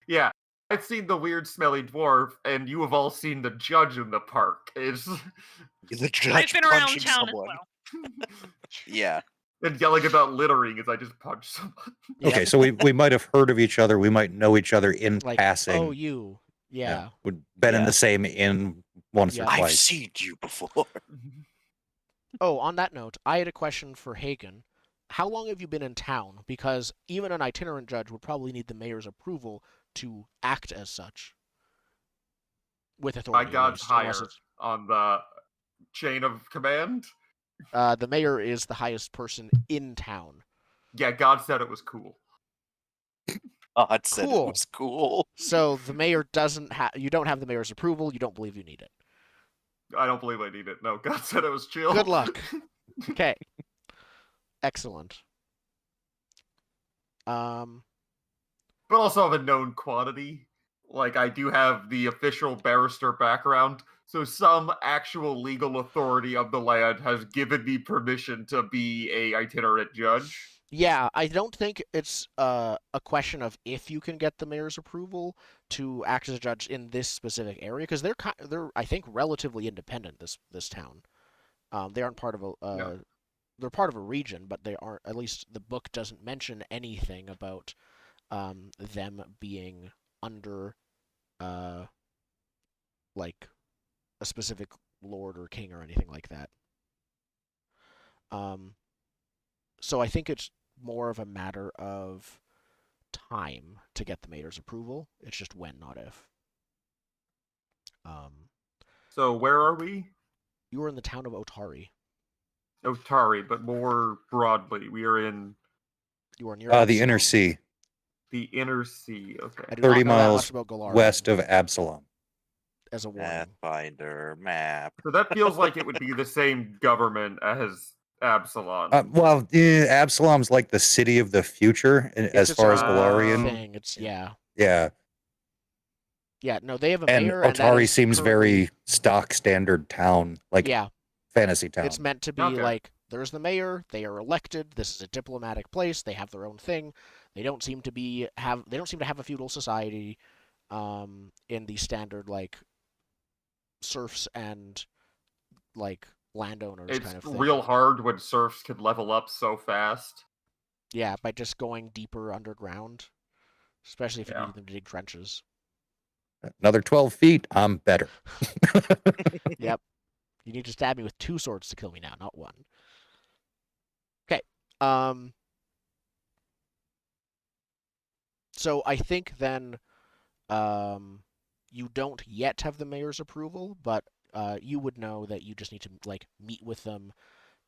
B: Yeah, I've seen the weird, smelly dwarf, and you have all seen the judge in the park. It's
D: the judge
E: I've been around
D: punching
E: town
D: someone.
E: as well.
D: Yeah.
B: And yelling about littering as I just punch someone.
C: Okay, so we might have heard of each other. We might know each other in passing.
A: Oh, you. Yeah.
C: We've been in the same inn once or twice.
D: I've seen you before.
A: Oh, on that note, I had a question for Hagen. How long have you been in town? Because even an itinerant judge would probably need the mayor's approval to act as such. With authority.
B: My god's higher on the chain of command.
A: The mayor is the highest person in town.
B: Yeah, God said it was cool.
D: God said it was cool.
A: So the mayor doesn't have... You don't have the mayor's approval. You don't believe you need it.
B: I don't believe I need it. No, God said it was chill.
A: Good luck. Okay. Excellent.
B: But also of a known quantity. Like, I do have the official barrister background, so some actual legal authority of the land has given me permission to be a itinerant judge.
A: Yeah, I don't think it's a question of if you can get the mayor's approval to act as a judge in this specific area, because they're I think relatively independent. This town, they aren't part of
B: Yeah.
A: they're part of a region, but they aren't. At least the book doesn't mention anything about them being under like a specific lord or king or anything like that. So I think it's more of a matter of time to get the mayor's approval. It's just when, not if.
B: So where are we?
A: You are in the town of Otari.
B: Otari, but more broadly, we are in
A: You are near
C: The inner
A: Absalom.
C: sea,
B: the inner sea.
A: I
B: Okay.
A: do
C: 30
A: not know that
C: miles
A: much about Galarian
C: west of Absalom.
A: as a warning.
D: Pathfinder map.
B: So that feels like it would be the same government as Absalom.
C: Absalom's like the city of the future
A: It's
C: as
A: its
C: far as
A: own
C: Galarian.
A: thing. It's yeah.
C: Yeah,
A: No, they have a
C: and
A: mayor, and that
C: Otari
A: is
C: seems
A: currently-
C: very stock standard town, like
A: yeah.
C: fantasy town.
A: It's meant to be
B: Okay.
A: like there's the mayor, they are elected, this is a diplomatic place, they have their own thing. They don't seem to have a feudal society in the standard like serfs and like landowners
B: It's
A: kind of thing.
B: real hard when serfs can level up so fast.
A: Yeah, by just going deeper underground. Especially if you
B: Yeah.
A: need them to dig trenches.
C: Another 12 feet, I'm better.
A: Yep. You need to stab me with 2 swords to kill me now, not 1. Okay. So I think then you don't yet have the mayor's approval, but you would know that you just need to like meet with them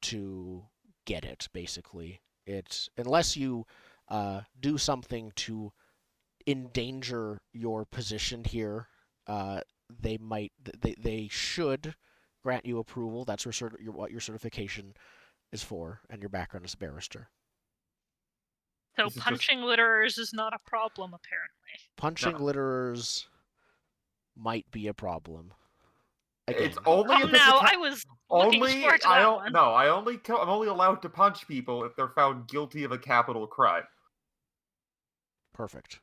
A: to get it, basically. It's unless you do something to endanger your position here, they should grant you approval. That's what your certification is for, and your background as a barrister.
E: So
B: This is just-
E: punching litterers is not a problem, apparently.
A: Punching
B: No.
A: litterers might be a problem. Again,
B: It's only if it's
E: Now,
B: a
E: I was looking forward to that one.
B: No, I'm only allowed to punch people if they're found guilty of a capital crime.
A: perfect.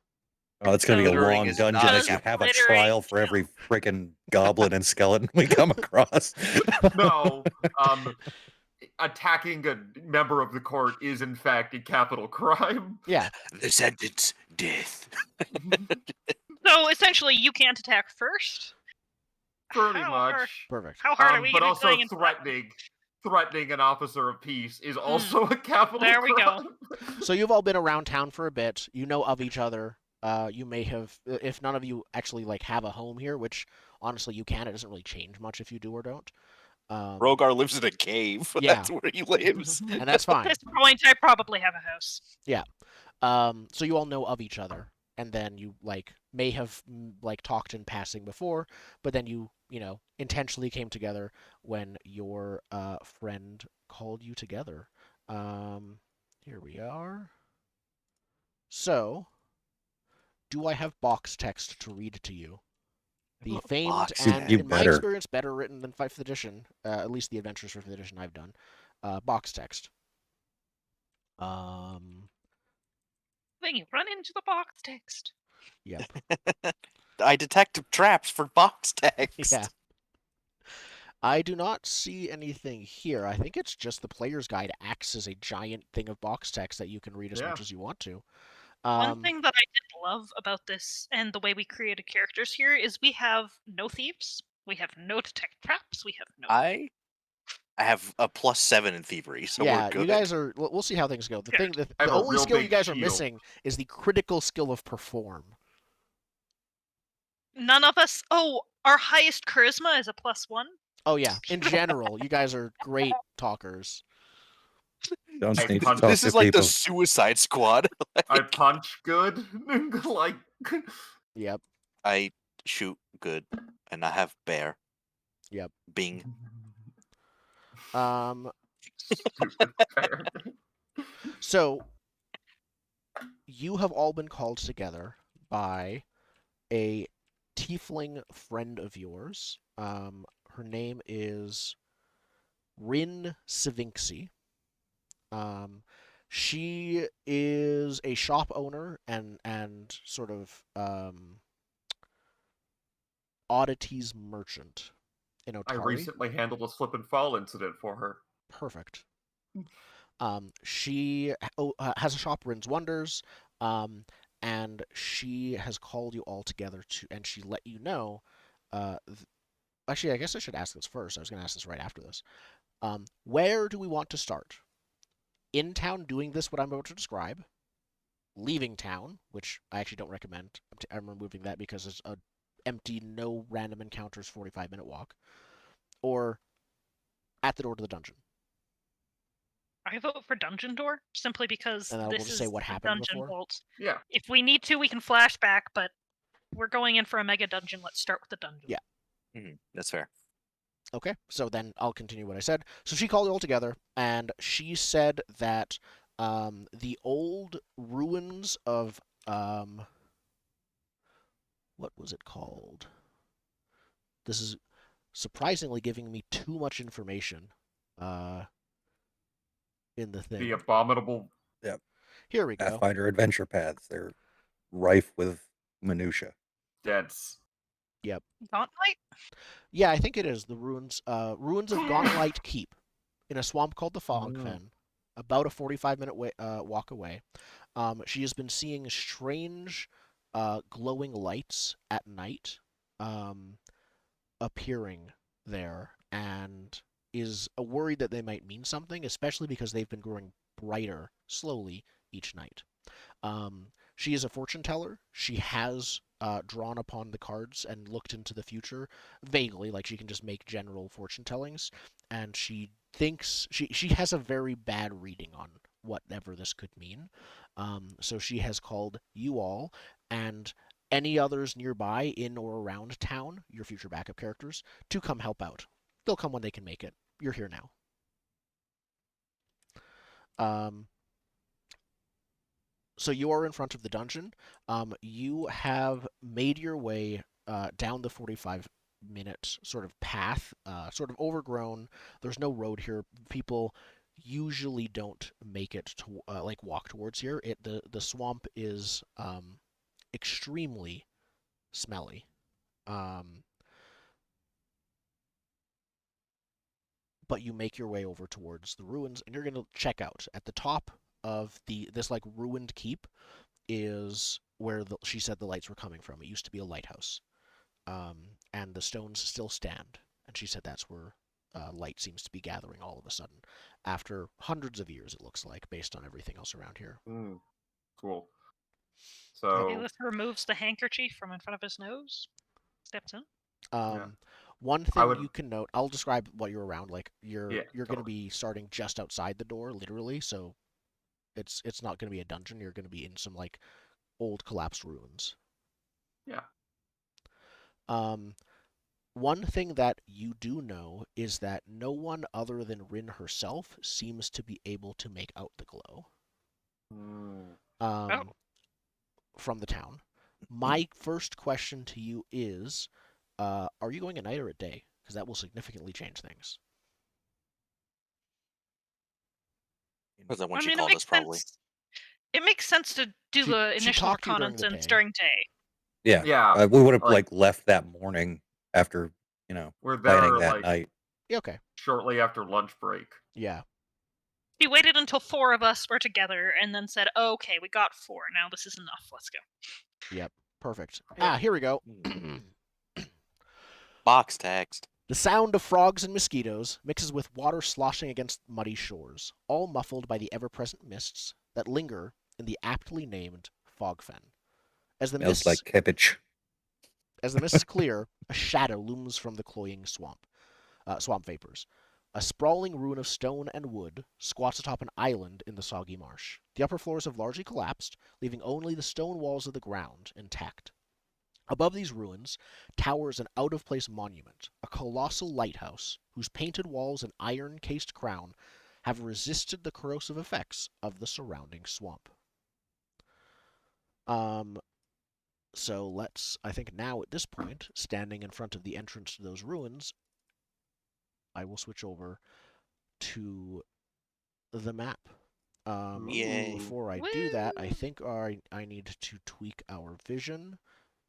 C: Oh, that's going to be a
D: Littering
C: long
D: is
C: dungeon
D: not
C: as you
E: a
C: have a
E: littering
C: trial for every freaking goblin and skeleton we come across.
B: No, attacking a member of the court is in fact a capital crime.
A: Yeah.
D: The sentence, death.
E: So essentially, you can't attack first.
B: Pretty
E: How
B: much.
E: hard-
A: Perfect.
E: How hard are we
B: But
E: going to be
B: also
E: going into that one?
B: threatening an officer of peace is also a capital
E: There we go.
B: crime.
A: So you've all been around town for a bit. You know of each other. You may have, if none of you actually like have a home here, which honestly you can. It doesn't really change much if you do or don't.
D: Rogar lives in a cave.
A: Yeah.
D: That's where he lives.
A: And that's
E: At
A: fine.
E: this point, I probably have a house.
A: So you all know of each other, and then you like may have like talked in passing before, but then you intentionally came together when your friend called you together. Here we are. So, do I have box text to read to you? The famed
D: Box
A: and,
C: You
A: in my
C: better.
A: experience, better written than 5th edition, at least the Adventures 5th edition I've done. Box text.
E: Then you run into the box text.
A: Yep.
D: I detect traps for box text.
A: Yeah. I do not see anything here. I think it's just the player's guide acts as a giant thing of box text that you can read as
B: Yeah.
A: much as you want to.
E: One thing that I did love about this and the way we created characters here is we have no thieves, we have no detect traps, we have no.
D: I have a +7 in thievery, so
A: yeah,
D: we're good.
A: you guys are. We'll see how things go. The
E: Good.
A: thing, the
B: I have a
A: only
B: real
A: skill you
B: big
A: guys are
B: shield.
A: missing is the critical skill of perform.
E: None of us. Oh, our highest charisma is a +1.
A: Oh yeah, in general, you guys are great talkers.
C: Don't
B: I
C: need to
B: punch-
C: talk
D: This
C: to
D: is like
C: people.
D: the Suicide Squad.
B: I punch good. Like,
A: Yep.
D: I shoot good, and I have bear.
A: Yep.
D: Bing.
B: Stupid bear.
A: So you have all been called together by a tiefling friend of yours. Her name is Rin Savinksi. She is a shop owner and sort of oddities merchant in
B: I
A: Otari.
B: recently handled a slip and fall incident for her.
A: Perfect. She has a shop, Rin's Wonders, and she has called you all together and she let you know. Actually, I guess I should ask this first. I was going to ask this right after this. Where do we want to start? In town, doing this, what I'm about to describe. Leaving town, which I actually don't recommend. I'm removing that because it's a empty, no random encounters, 45-minute walk. Or at the door to the dungeon.
E: I vote for Dungeon Door simply because
A: And we'll
E: this
A: just
E: is
A: say what
E: the
A: happened
E: Dungeon
A: before.
E: Vault.
B: Yeah.
E: If we need to, we can flash back, but we're going in for a mega dungeon. Let's start with the dungeon.
A: Yeah.
D: That's fair.
A: Okay, so then I'll continue what I said. So she called it all together, and she said that the old ruins of what was it called? This is surprisingly giving me too much information in the thing.
B: The abominable.
A: Here we go.
C: Pathfinder adventure paths. They're rife with minutia.
B: Dense.
A: Yep.
E: Gauntlight?
A: Yeah, I think it is the ruins of Gauntlight Keep in a swamp called the Fogfen, about a 45-minute walk away. She has been seeing strange glowing lights at night appearing there, and is worried that they might mean something, especially because they've been growing brighter slowly each night. She is a fortune teller. She has drawn upon the cards and looked into the future vaguely, like she can just make general fortune tellings, and she thinks she has a very bad reading on whatever this could mean. So she has called you all and any others nearby in or around town, your future backup characters, to come help out. They'll come when they can make it. You're here now. So you are in front of the dungeon. You have made your way down the 45-minute sort of path, sort of overgrown. There's no road here. People usually don't make it to walk towards here. The swamp is extremely smelly. But you make your way over towards the ruins, and you're going to check out at the top of this ruined keep is where she said the lights were coming from. It used to be a lighthouse, and the stones still stand. And she said that's where light seems to be gathering all of a sudden, after hundreds of years. It looks like, based on everything else around here.
B: Cool. So
E: Caliph removes the handkerchief from in front of his nose. Steps in.
A: One thing you can note, I'll describe what you're around. Like you're going to be starting just outside the door, literally. So it's not going to be a dungeon. You're going to be in some old collapsed ruins.
B: Yeah.
A: One thing that you do know is that no one other than Rin herself seems to be able to make out the glow. From the town. My first question to you is, are you going at night or at day? Because that will significantly change things.
D: Was that when she called us, probably?
E: It makes sense to do the initial reconnaissance during day.
C: Yeah.
B: Yeah.
C: We would have left that morning after,
B: we're
C: planning
B: there
C: that night.
A: Yeah, okay.
B: Shortly after lunch break.
A: Yeah.
E: She waited until 4 of us were together and then said, oh, okay, we got 4. Now this is enough. Let's go.
A: Yep. Perfect. Here we go.
D: Box text.
A: The sound of frogs and mosquitoes mixes with water sloshing against muddy shores, all muffled by the ever-present mists that linger in the aptly named Fogfen.
C: Smells like cabbage.
A: As the mists clear, a shadow looms from the cloying swamp vapors. A sprawling ruin of stone and wood squats atop an island in the soggy marsh. The upper floors have largely collapsed, leaving only the stone walls of the ground intact. Above these ruins towers an out-of-place monument, a colossal lighthouse whose painted walls and iron-cased crown have resisted the corrosive effects of the surrounding swamp. So let's, I think now at this point, standing in front of the entrance to those ruins, I will switch over to the map.
D: Yay.
A: Before I do that, I think I need to tweak our vision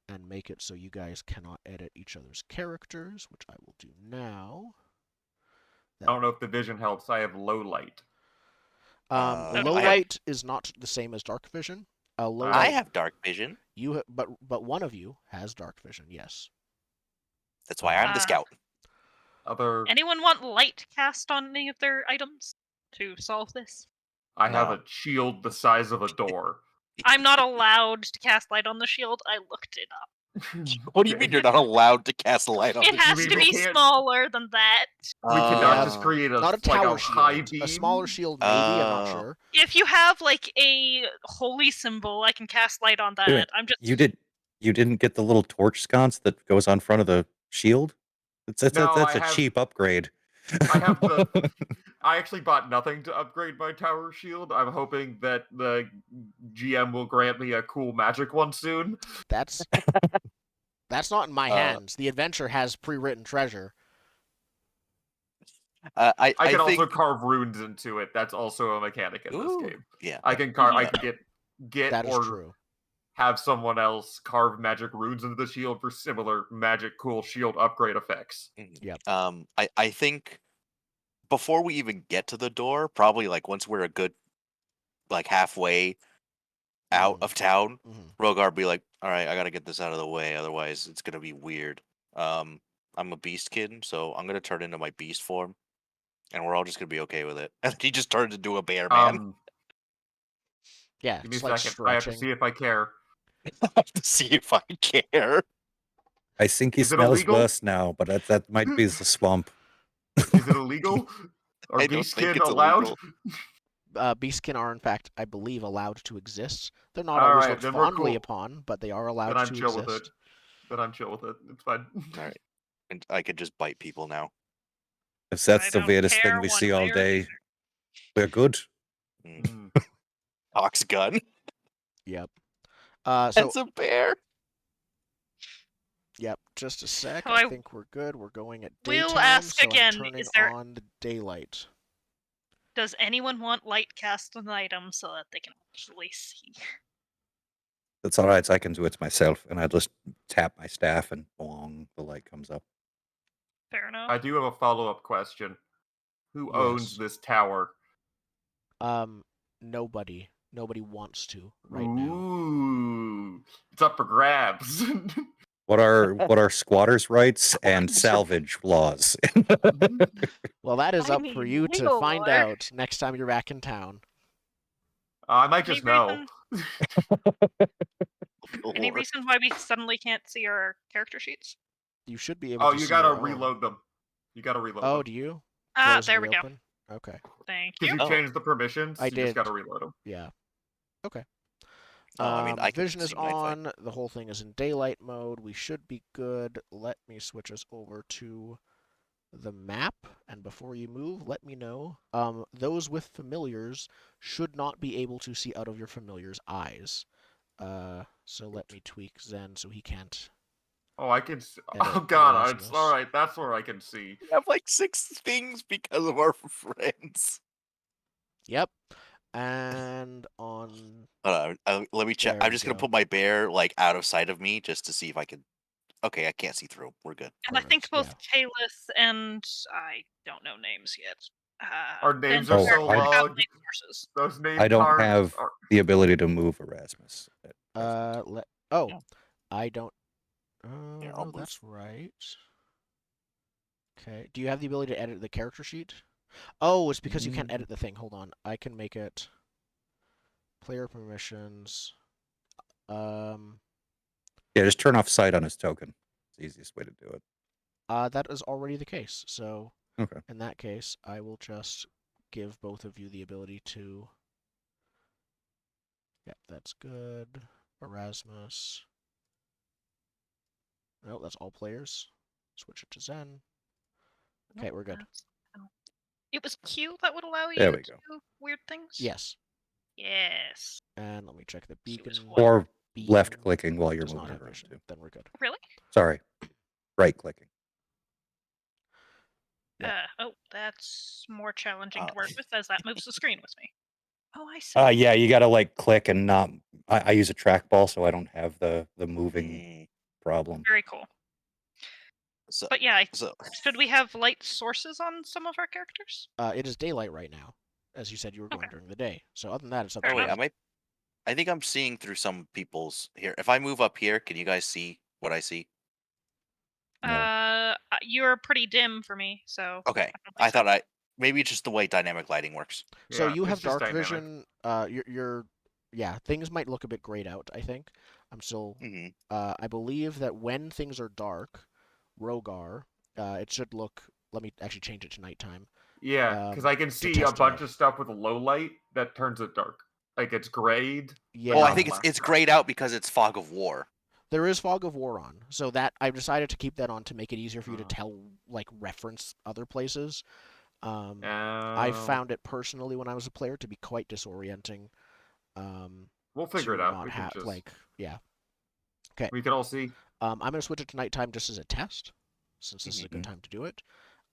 A: and make it so you guys cannot edit each other's characters, which I will do now.
B: I don't know if the vision helps. I have low light.
A: Low light is not the same as dark vision. Low
D: I
A: light,
D: have dark vision.
A: but one of you has dark vision. Yes.
D: That's why I'm the scout.
E: Anyone want light cast on any of their items to solve this?
B: I have a shield the size of a door.
E: I'm not allowed to cast light on the shield. I looked it up.
D: What do you mean you're not allowed to cast a light on
E: It
D: the
E: has
B: mean
E: to
B: we
E: be
B: can't-
E: smaller than that.
B: We cannot just create a
A: Not a
B: like
A: tower
B: a high
A: shield.
B: beam.
A: A smaller shield, maybe. I'm not sure.
E: If you have like a holy symbol, I can cast light on that.
C: Wait,
E: I'm just
C: You didn't get the little torch sconce that goes on front of the shield? That's a cheap upgrade.
B: I have the. I actually bought nothing to upgrade my tower shield. I'm hoping that the GM will grant me a cool magic one soon.
A: That's not in my hands. The adventure has pre-written treasure.
B: I can
D: think...
B: also carve runes into it. That's also a mechanic in this game.
D: Yeah,
B: I can carve. I can get
A: That is
B: or
A: true.
B: have someone else carve magic runes into the shield for similar magic cool shield upgrade effects.
A: Yep.
D: I think before we even get to the door, probably like once we're a good like halfway out of town, Rogar be like, all right, I gotta get this out of the way, otherwise it's gonna be weird. I'm a beast kid, so I'm gonna turn into my beast form, and we're all just gonna be okay with it. And he just turned into a bear man.
A: Yeah,
B: Give me a
A: it's like
B: second.
A: stretching.
B: I have to see if I care.
D: I have to see if I care.
C: I think he
B: Is it
C: smells
B: illegal?
C: worse now, but that might be the swamp.
B: Is it illegal? Are
D: I don't
B: beast
D: think
B: kid
D: it's
B: allowed?
D: illegal.
A: Beastkin are, in fact, I believe, allowed to exist. They're not
B: All
A: always
B: right,
A: looked
B: then we're
A: fondly
B: cool.
A: upon, but they are allowed
B: Then I'm
A: to
B: chill
A: exist.
B: with it. Then I'm chill with it. It's fine.
D: All right, and I could just bite people now.
C: If that's the
E: don't
C: weirdest
E: care
C: thing we
E: one
C: see all
E: way or
C: day, we're good.
D: Ox gun.
A: Yep. So
D: That's a bear.
A: yep. Just a sec.
E: So
A: I
E: I
A: think we're good. We're going at
E: will
A: daytime,
E: ask
A: so
E: again,
A: I'm turning
E: is there-
A: on the daylight.
E: Does anyone want light cast on an item so that they can actually see?
C: That's all right. I can do it myself, and I just tap my staff, and boing, the light comes up.
E: Fair enough.
B: I do have a follow-up question. Who owns
A: Yes.
B: this tower?
A: Nobody. Nobody wants to right now.
B: Ooh, it's up for grabs.
C: What are squatters' rights and salvage laws?
A: Well, that is
E: I
A: up for
E: mean,
A: you to
E: legal
A: find
E: lore.
A: out next time you're back in town.
B: I might
E: Any
B: just know.
E: Any reason why we suddenly can't see our character sheets?
A: You should be able
B: Oh,
A: to
B: you
A: see
B: gotta
A: your own.
B: reload them. You gotta reload
A: Oh,
B: them.
A: do you?
E: Ah,
A: Close and
E: there we go.
A: reopen? Okay.
E: Thank
B: Because
E: you.
B: you changed the permissions,
A: I
B: you just
A: did.
B: gotta reload them.
A: Yeah. Okay.
D: I mean, I can
A: Vision is
D: see night fight.
A: on. The whole thing is in daylight mode. We should be good. Let me switch us over to the map. And before you move, let me know. Those with familiars should not be able to see out of your familiar's eyes. So let me tweak Zen so he can't.
B: Oh, I can.
A: Edit
B: Oh god,
A: Erasmus.
B: it's all right. That's where I can see.
D: We have like 6 things because of our friends.
A: Yep. And on.
D: Let me check.
A: There
D: I'm
A: we
D: just gonna
A: go.
D: put my bear like out of sight of me just to see if I can. Okay, I can't see through. We're good.
E: And I think
A: Perfect,
E: both Kalis and I don't know names yet.
B: Our names
C: are
E: Benjamin
C: so
E: have
B: logged.
E: light sources.
B: Those names.
C: I don't
B: aren't-
C: have
B: are-
C: the ability to move Erasmus.
D: Yeah.
A: I don't.
D: Here, I'll
A: No,
D: move.
A: that's right. Okay. Do you have the ability to edit the character sheet? Oh, it's because you can't edit the thing. Hold on. I can make it. Player permissions.
C: Yeah, just turn off sight on his token. It's the easiest way to do it.
A: That is already the case. So
C: Okay.
A: in that case, I will just give both of you the ability to. Yeah, that's good. Erasmus. No, that's all players. Switch it to Zen. Okay, we're good.
E: It was Q that would allow you
C: There
E: to
C: we go.
E: do weird things?
A: Yes.
E: Yes.
A: And let me check the
E: Q is
A: beacon.
E: what?
C: Or
A: Beacon
C: left clicking while you're
A: does not
C: moving
A: have
C: around
A: vision.
C: too.
A: Then we're good.
E: Really?
C: Sorry, right clicking. Yep.
E: Oh, that's more challenging to work with as that moves the screen with me. Oh, I see.
C: Yeah, you gotta like click and not. I use a trackball, so I don't have the moving
D: Mm,
C: problem.
E: Very cool.
D: So,
E: But yeah,
D: so
E: should we have light sources on some of our characters?
A: It is daylight right now, as you said you were going
E: Okay.
A: during the day. So other than that, it's up
E: Fair
A: to
D: oh wait,
A: you.
E: enough.
D: I think I'm seeing through some people's here. If I move up here, can you guys see what I see?
C: No.
E: You're pretty dim for me, so
D: Okay,
E: I don't
D: I
E: think so.
D: thought maybe it's just the way dynamic lighting works.
A: So
B: Yeah,
A: you
B: it's
A: have
B: just
A: dark
B: dynamic.
A: vision. Yeah, things might look a bit grayed out. I think. I'm still.
D: Hmm
A: I believe that when things are dark, Rogar, it should look. Let me actually change it to nighttime.
B: Yeah, because I can see a
A: test
B: bunch
A: it.
B: of stuff with low light that turns it dark. Like it's grayed.
A: Yeah.
D: Oh, I
B: not
D: think
B: black.
D: it's grayed out because it's fog of war.
A: There is Fog of War on, so that I've decided to keep that on to make it easier for you to
B: Oh.
A: tell, like, reference other places. I
B: Oh.
A: found it personally when I was a player to be quite disorienting.
B: We'll figure
A: to
B: it out.
A: not
B: We can
A: have
B: just.
A: like, yeah. Okay.
B: We can all see.
A: I'm gonna switch it to nighttime just as a test, since this is a good
D: Mhm.
A: time to do it.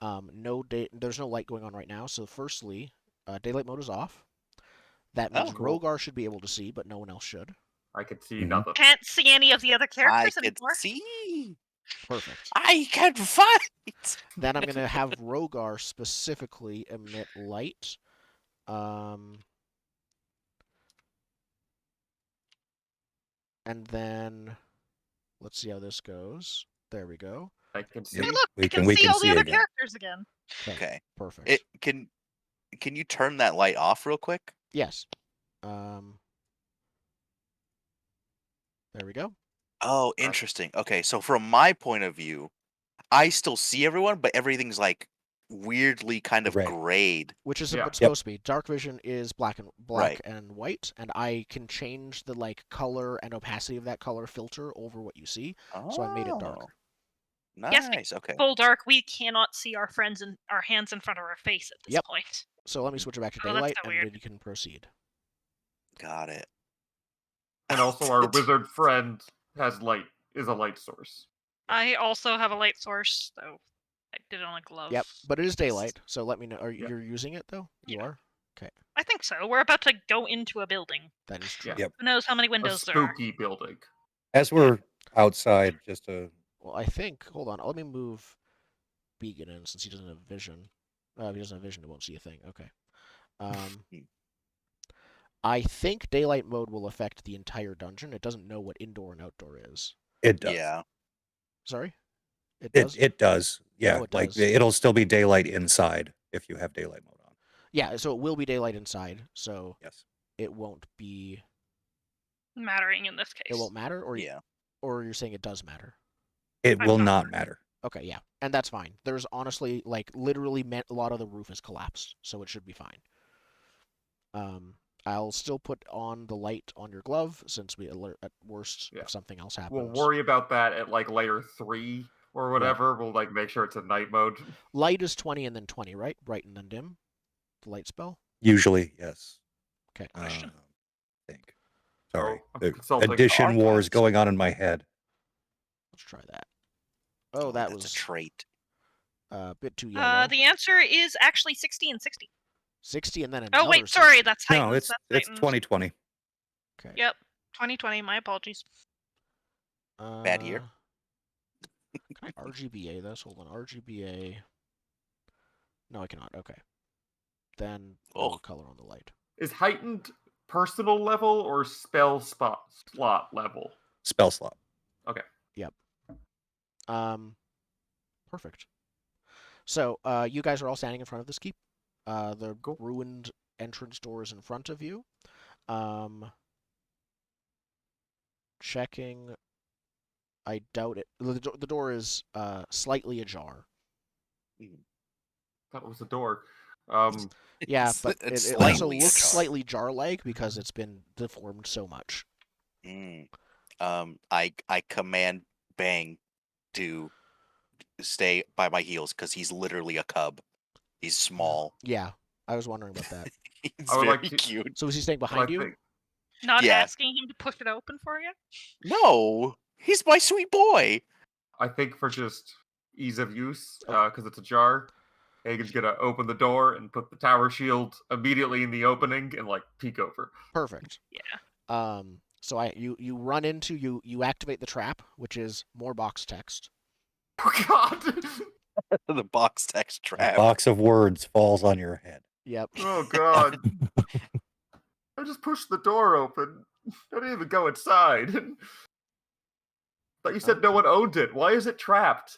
A: No day. There's no light going on right now. So firstly, daylight mode is off. That means
D: Oh,
B: cool.
A: Rogar should be able to see, but no one else should.
B: I can see
C: Mhm.
B: nothing.
E: Can't see any of the other
D: I
E: characters
D: can
E: anymore.
D: see.
A: Perfect.
D: I can fight.
A: Then I'm gonna have Rogar specifically emit light. And then let's see how this goes. There we go.
B: I can see.
C: Yep.
E: Hey, look,
C: We
E: I can
C: can
E: see all the
C: see
E: other
C: again.
E: characters again.
D: Okay.
A: Perfect.
D: It can you turn that light off real quick?
A: Yes. There we go.
D: Oh, interesting. Okay, so from my point of view, I still see everyone, but everything's like weirdly kind of
C: Gray.
D: grayed.
A: Which is
B: Yeah.
A: what's supposed to be. Dark vision is black
D: Right.
A: and white, and I can change the like color and opacity of that color filter over what you see. So I made it dark.
D: Oh,
E: Yes,
D: nice. Okay.
E: Full dark, we cannot see our friends and our hands in front of our face at this
A: Yep.
E: point.
A: So let me switch it back to
E: Oh, that's
A: daylight,
E: so
A: and
E: weird.
A: then you can proceed.
D: Got it.
B: And also, our wizard friend has light. Is a light source.
E: I also have a light source, though I did it on a glove.
A: Yep, but it is daylight. So let me know.
B: Yeah.
A: You're using it though? You
E: Yeah.
A: are. Okay,
E: I think so. We're about to go into a building.
A: that is true.
B: Yeah.
C: Yep.
E: Who knows how many
B: A
E: windows there are?
B: spooky building.
C: As we're outside, just to
A: Well, I think. Hold on. Let me move Beacon in since he doesn't have vision. If he doesn't have vision, he won't see a thing. Okay. I think daylight mode will affect the entire dungeon. It doesn't know what indoor and outdoor is.
C: it does.
D: Yeah.
A: Sorry? It does?
C: It does. Yeah,
A: Oh, it
C: like
A: does.
C: it'll still be daylight inside if you have daylight mode on.
A: Yeah, so it will be daylight inside, so
C: Yes.
A: it won't be...
E: Mattering in this case.
A: It won't matter?
D: Yeah.
A: Or you're saying it does matter?
C: It
E: I'm
C: will
E: not
C: not
E: sure.
C: matter.
A: Okay, yeah. And that's fine. There's honestly, like, literally a lot of the roof is collapsed, so it should be fine. I'll still put on the light on your glove, since we alert at worst
B: Yeah.
A: if something else happens.
B: We'll worry about that at like layer 3 or whatever. We'll like make sure it's in night mode.
A: Light is 20 and then 20, right? Bright and then dim? The light spell?
C: Usually, yes.
A: Okay.
E: Question.
C: I think. Sorry.
B: I'm
C: The
B: consulting
C: addition war is
D: archives.
C: going on in my head.
A: Let's try that. Oh, that
D: that's
A: was
D: a trait.
A: a bit too yellow.
E: The answer is actually 60 and 60.
A: 60 and then another
E: Oh, wait, sorry,
A: 60.
E: that's heightened.
C: No, it's
E: that's
C: it's
E: heightened.
C: 2020.
A: Okay.
E: Yep, 2020, my apologies.
D: Bad year.
A: Can I RGBA this? Hold on, RGBA. No, I cannot. Okay. Then no
D: Oh.
A: color on the light.
B: Is heightened personal level or spell slot level?
C: Spell slot.
A: Perfect. So, you guys are all standing in front of this keep. The
B: Cool.
A: ruined entrance door is in front of you. Checking. I doubt it. The door is slightly ajar.
B: That was the door.
A: Yeah, but
D: It's
A: it also
D: slightly
A: looks
D: ajar.
A: slightly jar-like because it's been deformed so much.
D: I command bang. to stay by my heels because he's literally a cub. He's small.
A: Yeah, I was wondering about that.
D: He's
B: I would
D: very
B: like to-
D: cute.
A: So is he staying
B: But I
A: behind you?
B: think
E: Not
D: Yeah.
E: asking him to push it open for you?
D: No, he's my sweet boy.
B: for just ease of use,
A: Okay.
B: because it's ajar, Hagen's gonna open the door and put the tower shield immediately in the opening and like peek over.
A: Perfect.
E: Yeah.
A: So you run into you activate the trap, which is more box text.
B: Oh God!
D: The box text
C: A
D: trap.
C: box of words falls on your head.
A: Yep.
B: Oh God! I just pushed the door open. I didn't even go inside. But you said no one owned it. Why is it trapped?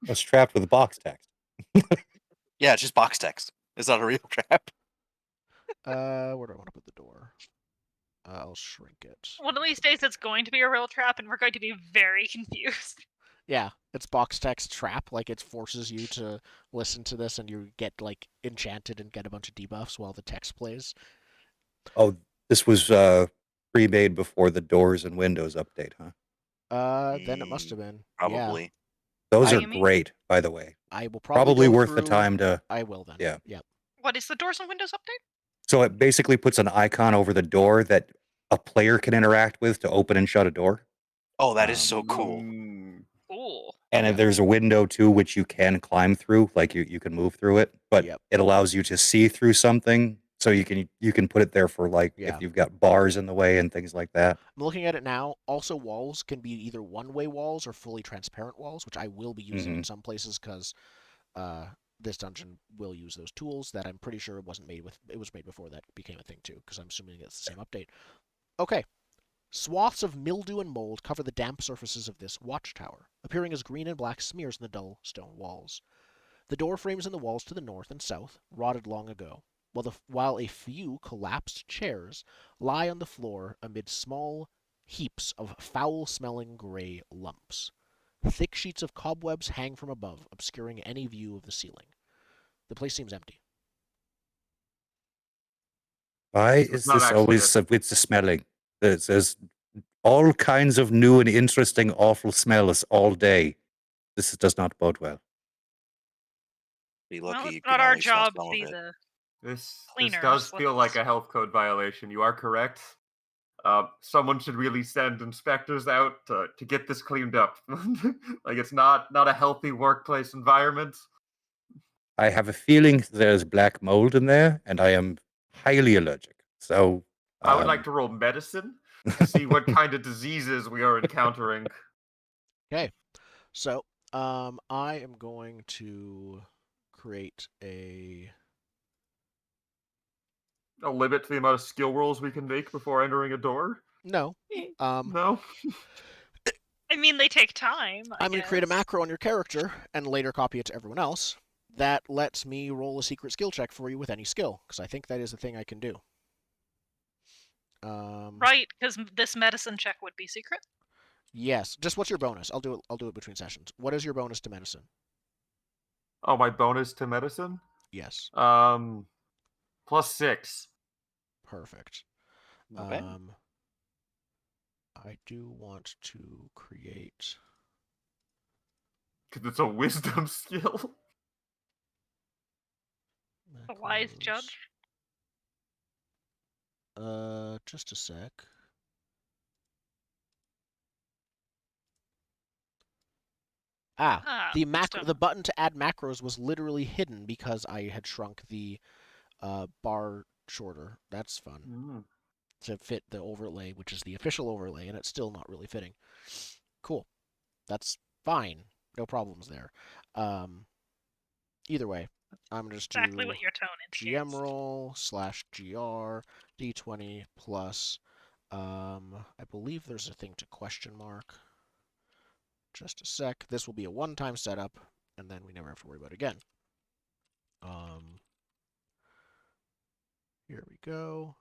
C: It's trapped with box text.
D: Yeah, it's just box text. It's not a real trap.
A: Where do I want to put the door? I'll shrink it.
E: One of these days it's going to be a real trap and we're going to be very confused.
A: Yeah, it's box text trap. Like it forces you to listen to this, and you get like enchanted and get a bunch of debuffs while the text plays.
C: Oh, this was pre-made before the doors and windows update, huh?
A: Then it must have been.
D: Probably.
A: Yeah,
C: Those
A: I-
C: are
E: You mean?
C: great, by the way.
A: I will
C: Probably
A: go
C: worth the
A: through-
C: time to.
A: I will then.
C: Yeah.
A: Yep.
E: What is the Doors and Windows update?
C: So it basically puts an icon over the door that a player can interact with to open and shut a door.
D: Oh, that is
C: Um,
D: so cool.
E: Cool.
C: And
A: Yeah.
C: there's a window too, which you can climb through, like you can move through it, but
A: Yep.
C: it allows you to see through something. So you can put it there for like
A: Yeah.
C: if you've got bars in the way and things like that.
A: I'm looking at it now. Also, walls can be either one-way walls or fully transparent walls, which I will be using in some places because this dungeon will use those tools that I'm pretty sure it was made before that became a thing too, because I'm assuming it's the same update. Okay. Swaths of mildew and mold cover the damp surfaces of this watchtower, appearing as green and black smears in the dull stone walls. The door frames in the walls to the north and south rotted long ago, while a few collapsed chairs lie on the floor amid small heaps of foul-smelling gray lumps. Thick sheets of cobwebs hang from above, obscuring any view of the ceiling. The place seems empty.
C: Why
B: It's
C: is
B: not
C: this
B: actually
C: always with the smelling? There's all kinds of new and interesting, awful smells all day. This does not bode well.
D: Be
E: Well,
D: lucky
E: it's
D: you
E: not
D: can
E: our
D: only smell
E: job to
D: some of
E: be
D: it.
E: the
B: This
E: cleaners.
B: does feel like
E: Let's-
B: a health code violation. You are correct. Someone should really send inspectors out to get this cleaned up. Like it's not a healthy workplace environment.
C: I have a feeling there's black mold in there, and I am highly allergic. So
B: I would like to roll medicine to see what kind of diseases we are encountering.
A: Okay. So, I am going to create a...
B: A limit to the amount of skill rolls we can make before entering a door.
A: No.
B: No.
E: I mean, they take time.
A: I'm going to create a
E: guess.
A: macro on your character and later copy it to everyone else. That lets me roll a secret skill check for you with any skill, because I think that is the thing I can do.
E: Right, because this medicine check would be secret.
A: Yes. Just what's your bonus? I'll do it between sessions. What is your bonus to medicine?
B: Oh, my bonus to medicine?
A: Yes.
B: +6.
A: Perfect.
D: Okay.
A: I do want to create...
B: Because it's a wisdom skill.
E: The wise
A: macros.
E: judge.
A: Just a sec. The
E: wisdom.
A: button to add macros was literally hidden because I had shrunk the bar shorter. That's fun. To fit the overlay, which is the official overlay, and it's still not really fitting. Cool. That's fine. No problems there. Either way, I'm just
E: Exactly
A: do
E: what your tone
A: GM
E: indicates.
A: roll /GR D20 plus. I believe there's a thing to question mark. Just a sec. This will be a one-time setup, and then we never have to worry about it again. Here we go.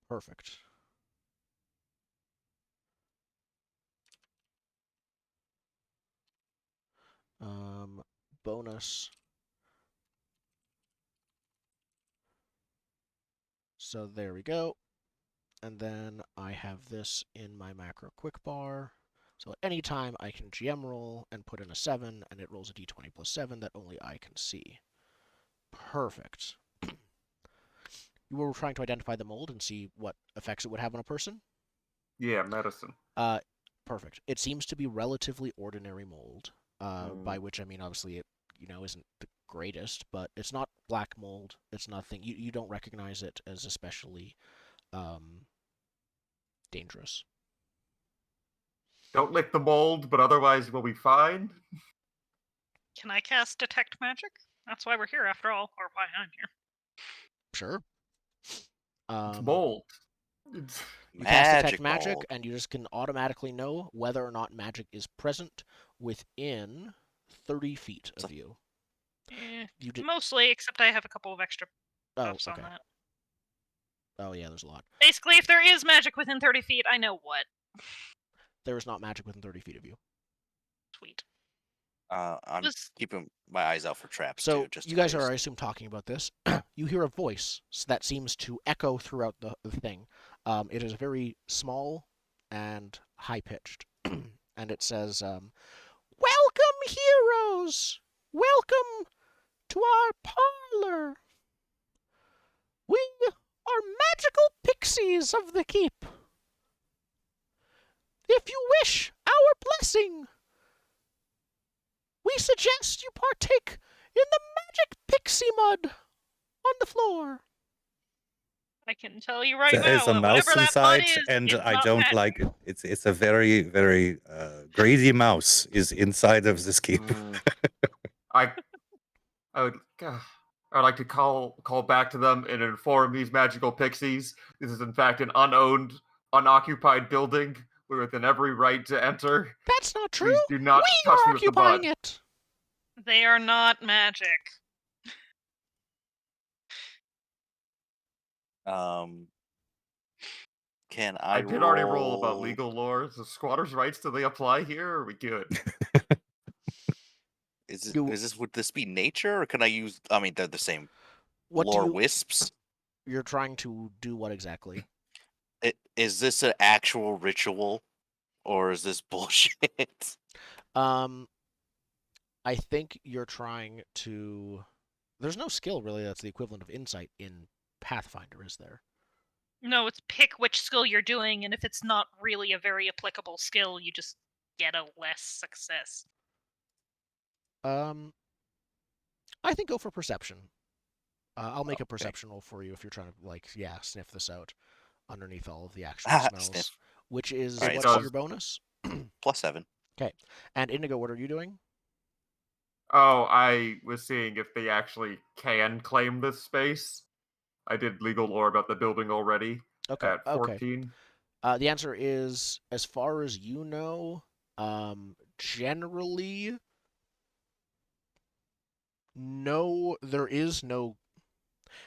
A: Perfect. Bonus. So there we go. And then I have this in my macro quick bar. So at any time, I can GM roll and put in a 7, and it rolls a d20 plus 7 that only I can see. Perfect. You were trying to identify the mold and see what effects it would have on a person?
B: Yeah, medicine.
A: Perfect. It seems to be relatively ordinary mold, by which I mean obviously it isn't the greatest, but it's not black mold. It's nothing. You don't recognize it as especially dangerous.
B: Don't lick the mold, but otherwise we'll be fine.
E: Can I cast Detect Magic? That's why we're here, after all, or why I'm here.
A: Sure.
B: It's mold. It's...
A: You cast Detect
D: Magic
A: Magic,
D: mold.
A: and you just can automatically know whether or not magic is present within 30 feet of you. You did...
E: Mostly, except I have a couple of extra buffs
A: okay.
E: on that.
A: Oh, yeah, there's a lot.
E: Basically, if there is magic within 30 feet, I know what.
A: There is not magic within 30 feet of you.
E: Sweet.
D: I'm keeping my eyes out for traps,
A: so
D: too. Just
A: you guys
D: in case.
A: are, I assume, talking about this. You hear a voice that seems to echo throughout the thing. It is very small and high-pitched. And it says, Welcome, heroes! Welcome to our parlor! We are magical pixies of the keep. If you wish our blessing, we suggest you partake in the magic pixie mud on the floor.
E: I can tell you right
C: There's
E: now,
C: a mouse
E: whatever that mud
C: inside,
E: is,
C: and
E: it's
C: I
E: not
C: don't
E: magic.
C: like it. It's a very, very crazy mouse is inside of this keep.
B: I would like to call back to them and inform these magical pixies. This is in fact an unowned, unoccupied building. We're within every right to enter.
A: That's not true.
B: Please do not
A: We
B: touch
A: are
B: me with the
A: occupying
B: mud.
A: it.
E: They are not magic.
D: Can I
B: did already roll about legal lore. So squatters' rights, do they apply here, or are we good?
D: Would this be nature, or can I use? I mean, they're the same.
A: What
D: lore wisps.
A: You're trying to do what exactly?
D: Is this an actual ritual, or is this bullshit?
A: I think you're trying to. There's no skill really that's the equivalent of insight in Pathfinder, is there?
E: No, it's pick which skill you're doing, and if it's not really a very applicable skill, you just get a less success.
A: I think go for perception. I'll make a perception roll for you if you're trying to sniff this out underneath all of the actual smells.
D: Sniff.
A: Which is
D: Right,
A: what's your bonus?
D: +7.
A: Okay. And Indigo, what are you doing?
B: Oh, I was seeing if they actually can claim this space. I did legal lore about the building already.
A: Okay.
B: At 14.
A: Okay. The answer is, as far as you know, generally, no, there is no.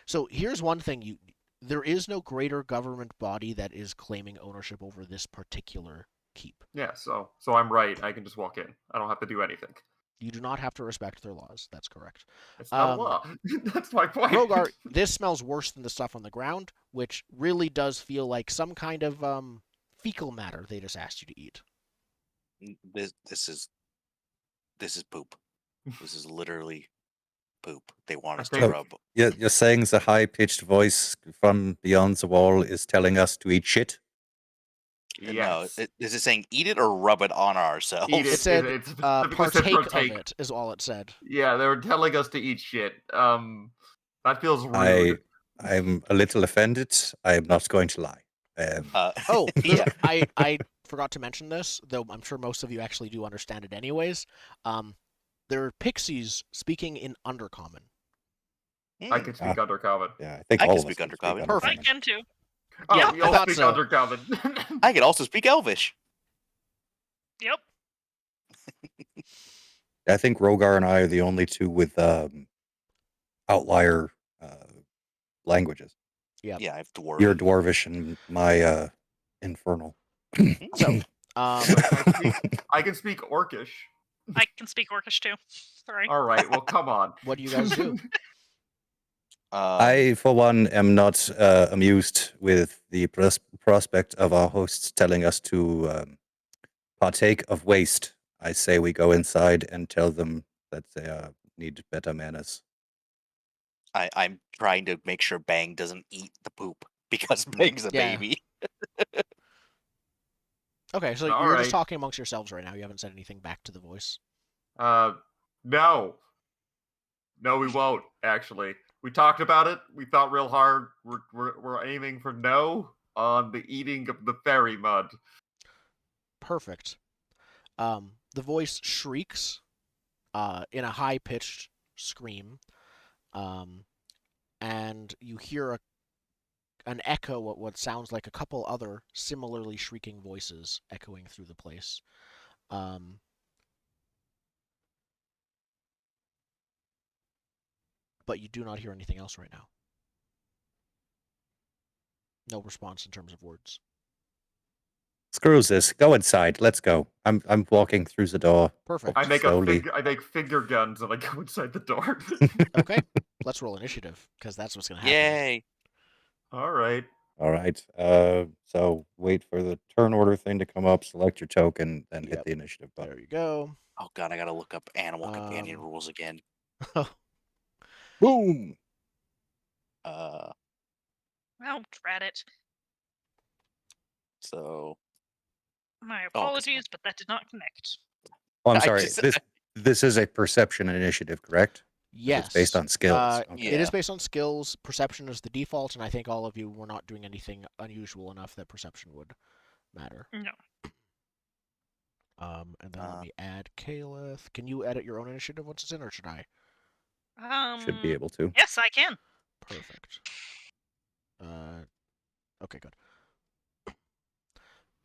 A: So here's one thing: there is no greater government body that is claiming ownership over this particular keep.
B: Yeah, so I'm right. I can just walk in. I don't have to do anything.
A: You do not have to respect their laws. That's correct.
B: It's not a law. That's my point.
A: Rogar, this smells worse than the stuff on the ground, which really does feel like some kind of fecal matter they just asked you to eat.
D: This is poop. This is literally poop. They want us to rub.
C: You're saying the high-pitched voice from beyond the wall is telling us to eat shit?
B: Yes.
D: No, is it saying eat it or rub it on ourselves?
B: Eat
A: It said partake of
B: partake.
A: it, is all it said.
B: Yeah, they were telling us to eat shit. That feels rude.
C: I'm a little offended. I'm not going to lie.
D: Yeah.
A: I forgot to mention this, though I'm sure most of you actually do understand it anyways. There are pixies speaking in Undercommon.
B: I can speak Undercommon.
C: Yeah, I think
D: I
C: all
D: can
C: of us
D: speak
C: can
D: Undercommon.
A: Perfect.
E: I can too.
B: Oh,
A: Yeah,
B: we
A: I
B: all
A: thought
B: speak
A: so.
B: Undercommon.
D: I can also speak Elvish.
E: Yep.
C: I think Rogar and I are the only two with outlier languages.
A: Yep.
D: Yeah, I have dwarf.
C: You're Dwarvish and my Infernal.
A: So,
B: I can speak Orcish.
E: I can speak Orcish too. Sorry.
B: All right, well, come on.
A: what do you guys do?
C: I, for one, am not amused with the prospect of our hosts telling us to partake of waste. I say we go inside and tell them that they need better manners.
D: I'm trying to make sure Bang doesn't eat the poop because Bang's a
A: Yeah.
D: baby.
A: Okay, so
B: All
A: you're just
B: right.
A: talking amongst yourselves right now. You haven't said anything back to the voice.
B: No. No, we won't, actually. We talked about it. We thought real hard. We're aiming for no on the eating of the fairy mud.
A: Perfect. The voice shrieks in a high-pitched scream, and you hear an echo of what sounds like a couple other similarly shrieking voices echoing through the place. But you do not hear anything else right now. No response in terms of words.
C: Screws this. Go inside. Let's go. I'm walking through the door.
A: Perfect.
B: I make
C: Slowly.
B: I make finger guns and I go inside the door.
A: Okay, let's roll initiative, because that's what's going to happen.
D: Yay!
B: All right.
C: All right. So wait for the turn order thing to come up. Select your token, then hit
A: Yep.
C: the initiative button.
A: There you go.
D: Oh god, I gotta look up animal companion
A: Um,
D: rules again.
C: Boom.
D: Uh,
E: Well, drat it.
D: so
E: My
D: 'cause
E: apologies, but that did not connect.
C: Oh, I'm
D: I
C: sorry.
D: just-
C: This is a perception initiative, correct? 'Cause
A: yes.
C: It's based on skills. Okay.
A: It is
D: Yeah.
A: based on skills. Perception is the default, and I think all of you were not doing anything unusual enough that perception would matter.
E: No.
A: And then let me add Caliph. Can you edit your own initiative once it's in, or should I?
C: Should be able to.
E: Yes, I can.
A: Perfect. Okay, good.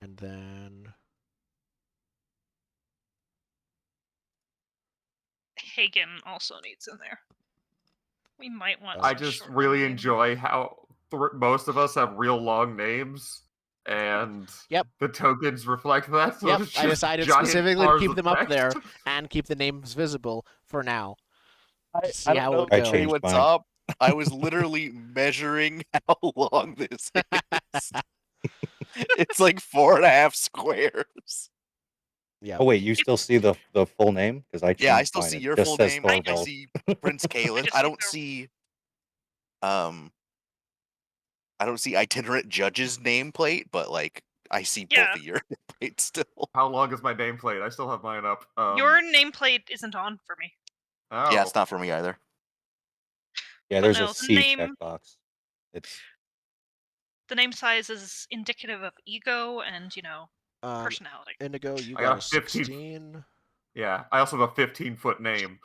A: And then
E: Hagen also needs in there. We might want.
B: I
E: some
B: just
E: short
B: really
E: names.
B: enjoy how most of us have real long names, and
A: Yep.
B: the tokens reflect that. So
A: Yep,
B: it's
A: I
B: just
A: decided
B: giant
A: specifically to
B: bars
A: keep
B: of
A: them up
B: text.
A: there and keep the names visible for now.
D: I
A: See how
D: don't
A: it
D: know
C: I
A: goes.
C: changed
D: what's
C: mine.
D: up. I was literally measuring how long this is. It's like 4.5 squares.
A: Yeah.
C: Oh wait, you still see the full name? Because I changed
D: Yeah, I still
C: mine.
D: see
C: It
D: your
C: just
D: full
C: says
D: name. I
C: Thorvald.
D: see Prince Caliph.
E: just
D: I
E: see
D: don't
E: the-
D: see I don't see itinerant judge's nameplate, but like I see
E: Yeah.
D: both of your nameplates still.
B: How long is my nameplate? I still have mine up.
E: Your nameplate isn't on for me.
B: Oh.
D: Yeah, it's not for me either.
C: Yeah,
E: But
C: there's
E: no,
C: a
E: the
C: C
E: name-
C: checkbox. It's
E: The name size is indicative of ego and
A: Um,
E: personality.
A: Indigo, you
B: I
A: got
B: got
A: a
B: a 15.
A: 16.
B: Yeah, I also have a 15-foot name.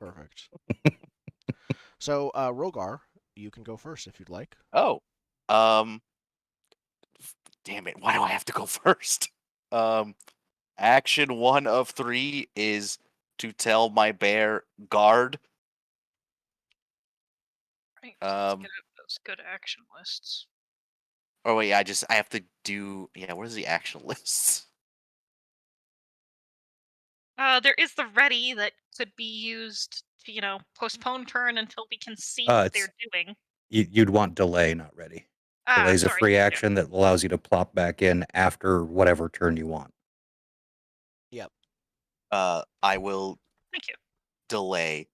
A: Perfect. So, Rogar, you can go first if you'd like.
D: Oh. Damn it, why do I have to go first? Action 1 of 3 is to tell my bear guard.
E: Right. Let's
D: Um,
E: get out those good action lists.
D: Oh wait, I have to do where's the action lists?
E: There is the ready that could be used to, postpone turn until we can see what they're doing.
C: you'd want delay, not ready. Delay's a
E: Sorry.
C: free
E: Yeah.
C: action that allows you to plop back in after whatever turn you want.
A: Yep.
D: I will
E: Thank you.
D: delay.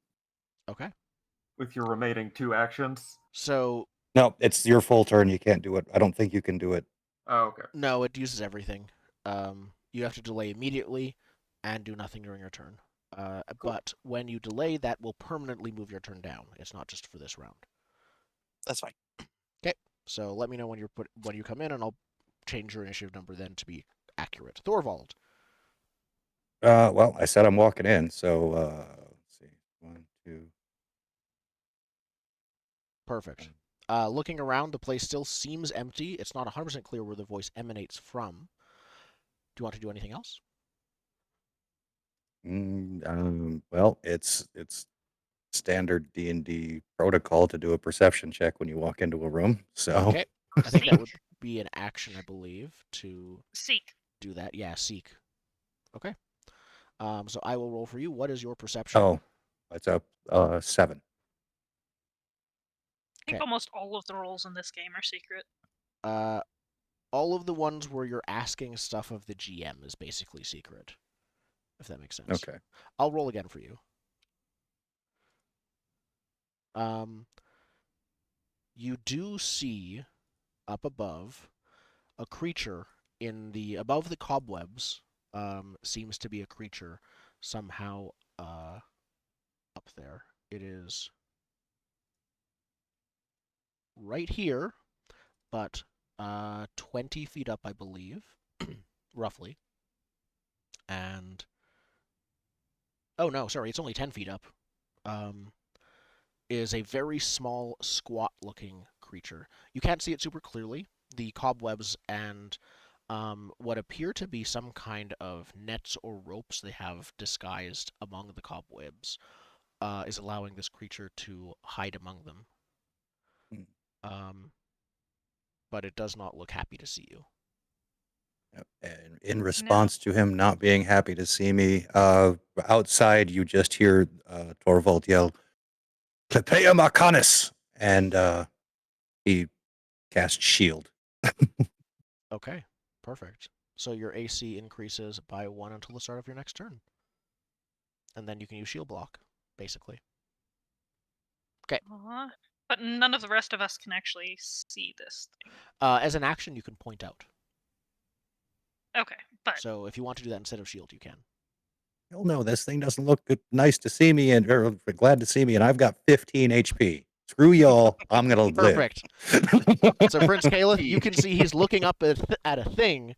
A: Okay.
B: With your remaining 2 actions.
A: So,
C: No, it's your full turn. You can't do it. I don't think you can do it.
B: Oh, okay.
A: no, it uses everything. You have to delay immediately and do nothing during your turn.
B: Cool.
A: But when you delay, that will permanently move your turn down. It's not just for this round.
D: That's fine.
A: So let me know when you come in, and I'll change your initiative number then to be accurate. Thorvald.
C: Well, I said I'm walking in, so let's see. 1, 2.
A: Perfect. Looking around, the place still seems empty. It's not 100% clear where the voice emanates from. Do you want to do anything else?
C: Well, it's standard D&D protocol to do a perception check when you walk into a room. So
A: Okay. I think that would be an action, I believe, to
E: Seek.
A: do that. Yeah, seek. Okay. So I will roll for you. What is your perception?
C: oh, it's a 7.
E: I think
A: Okay.
E: almost all of the roles in this game are secret.
A: all of the ones where you're asking stuff of the GM is basically secret, if that makes sense.
C: Okay.
A: I'll roll again for you. You do see up above a creature above the cobwebs. Seems to be a creature somehow up there. It is right here, but 20 feet up, I believe, roughly. And oh no, sorry, it's only 10 feet up. Is a very small, squat-looking creature. You can't see it super clearly. The cobwebs and what appear to be some kind of nets or ropes they have disguised among the cobwebs is allowing this creature to hide among them. But it does not look happy to see you.
C: And in response to him not being happy to see me, outside you just hear Torvald yell, "Clepea Marcanis!" And he casts shield.
A: Okay, perfect. So your AC increases by 1 until the start of your next turn. And then you can use shield block, basically.
E: But none of the rest of us can actually see this thing.
A: As an action, you can point out.
E: Okay, but
A: So if you want to do that instead of shield, you can.
C: Hell no, this thing doesn't look good, nice to see me or glad to see me, and I've got 15 HP. Screw y'all, I'm gonna live.
A: Perfect. So Prince Caliph, you can see he's looking up at a thing,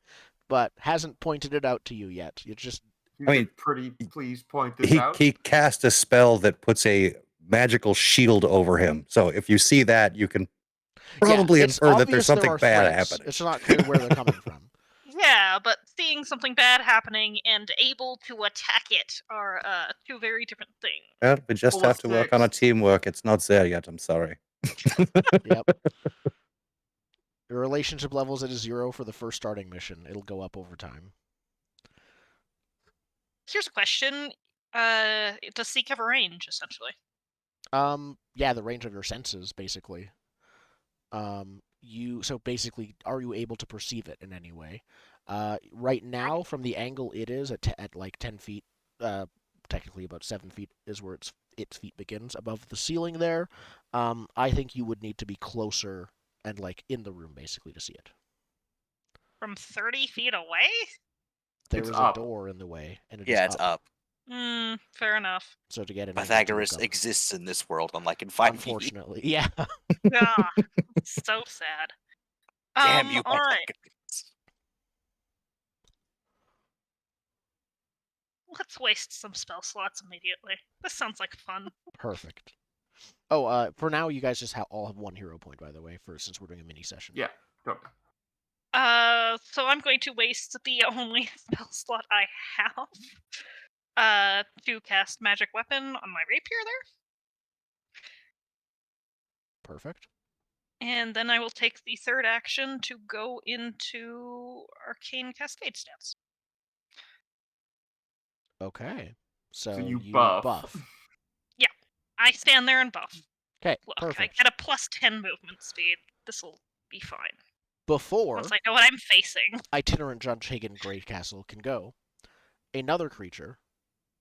A: but hasn't pointed it out to you yet. You just
B: I mean, pretty please point this out.
C: He cast a spell that puts a magical shield over him. So if you see that, you can probably infer that there's something bad happening.
A: It's not clear where they're coming from.
E: Yeah, but seeing something bad happening and able to attack it are two very different things.
C: Well, we just have to work on a teamwork. It's not there yet. I'm sorry.
A: Yep. Your relationship level's at a 0 for the first starting mission. It'll go up over time.
E: Here's a question. Does Seek have a range, essentially?
A: Yeah, the range of your senses, basically. So basically, are you able to perceive it in any way? Right now, from the angle it is at like 10 feet, technically about 7 feet is where its feet begins above the ceiling there. I think you would need to be closer and like in the room basically to see it.
E: From 30 feet away?
A: There is a door in the way, and
D: it's up.
E: Fair enough.
A: So to get an
D: Pythagoras exists in this world, unlike in 5e.
A: Unfortunately, yeah.
E: Ah, so sad.
D: Damn you,
E: all right. Let's waste some spell slots immediately. This sounds like fun.
A: Perfect. Oh, for now, you guys just all have 1 hero point, by the way, since we're doing a mini session.
B: Yeah, go.
E: So I'm going to waste the only spell slot I have to cast Magic Weapon on my rapier there.
A: Perfect.
E: And then I will take the third action to go into Arcane Cascade stance.
A: Okay. So
B: you
A: you
B: buff.
E: Yeah, I stand there and buff.
A: Okay,
E: Look,
A: perfect.
E: I get a +10 movement speed. This'll be fine.
A: Before
E: once I know what I'm facing,
A: Itinerant Judge Hagen Greatcastle can go, another creature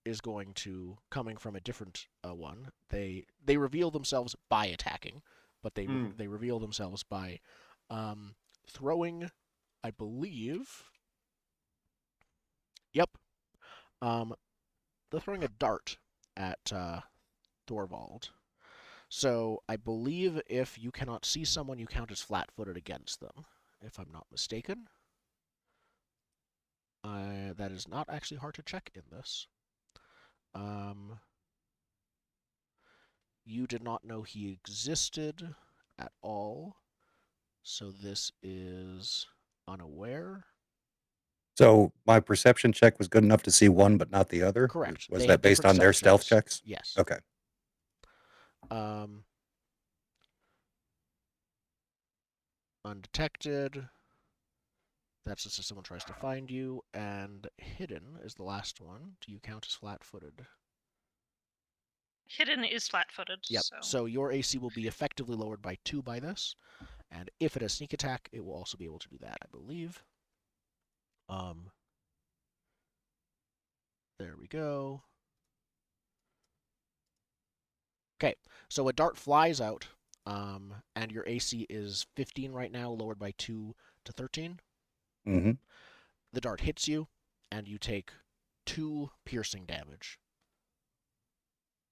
A: is going to, coming from a different one, they reveal themselves by attacking, but they reveal themselves by throwing, I believe. Yep. They're throwing a dart at Thorvald. So I believe if you cannot see someone, you count as flat-footed against them, if I'm not mistaken. That is not actually hard to check in this. You did not know he existed at all, so this is unaware.
C: So my perception check was good enough to see one, but not the other?
A: Correct.
C: Was that based on their stealth checks?
A: Yes.
C: Okay.
A: Undetected. That's just if someone tries to find you. And hidden is the last one. Do you count as flat-footed?
E: Hidden is flat-footed.
A: Yep. So your AC will be effectively lowered by 2 by this. And if it has sneak attack, it will also be able to do that, I believe. There we go. Okay, so a dart flies out, and your AC is 15 right now, lowered by 2 to 13.
C: Mm-hmm.
A: The dart hits you, and you take 2 piercing damage.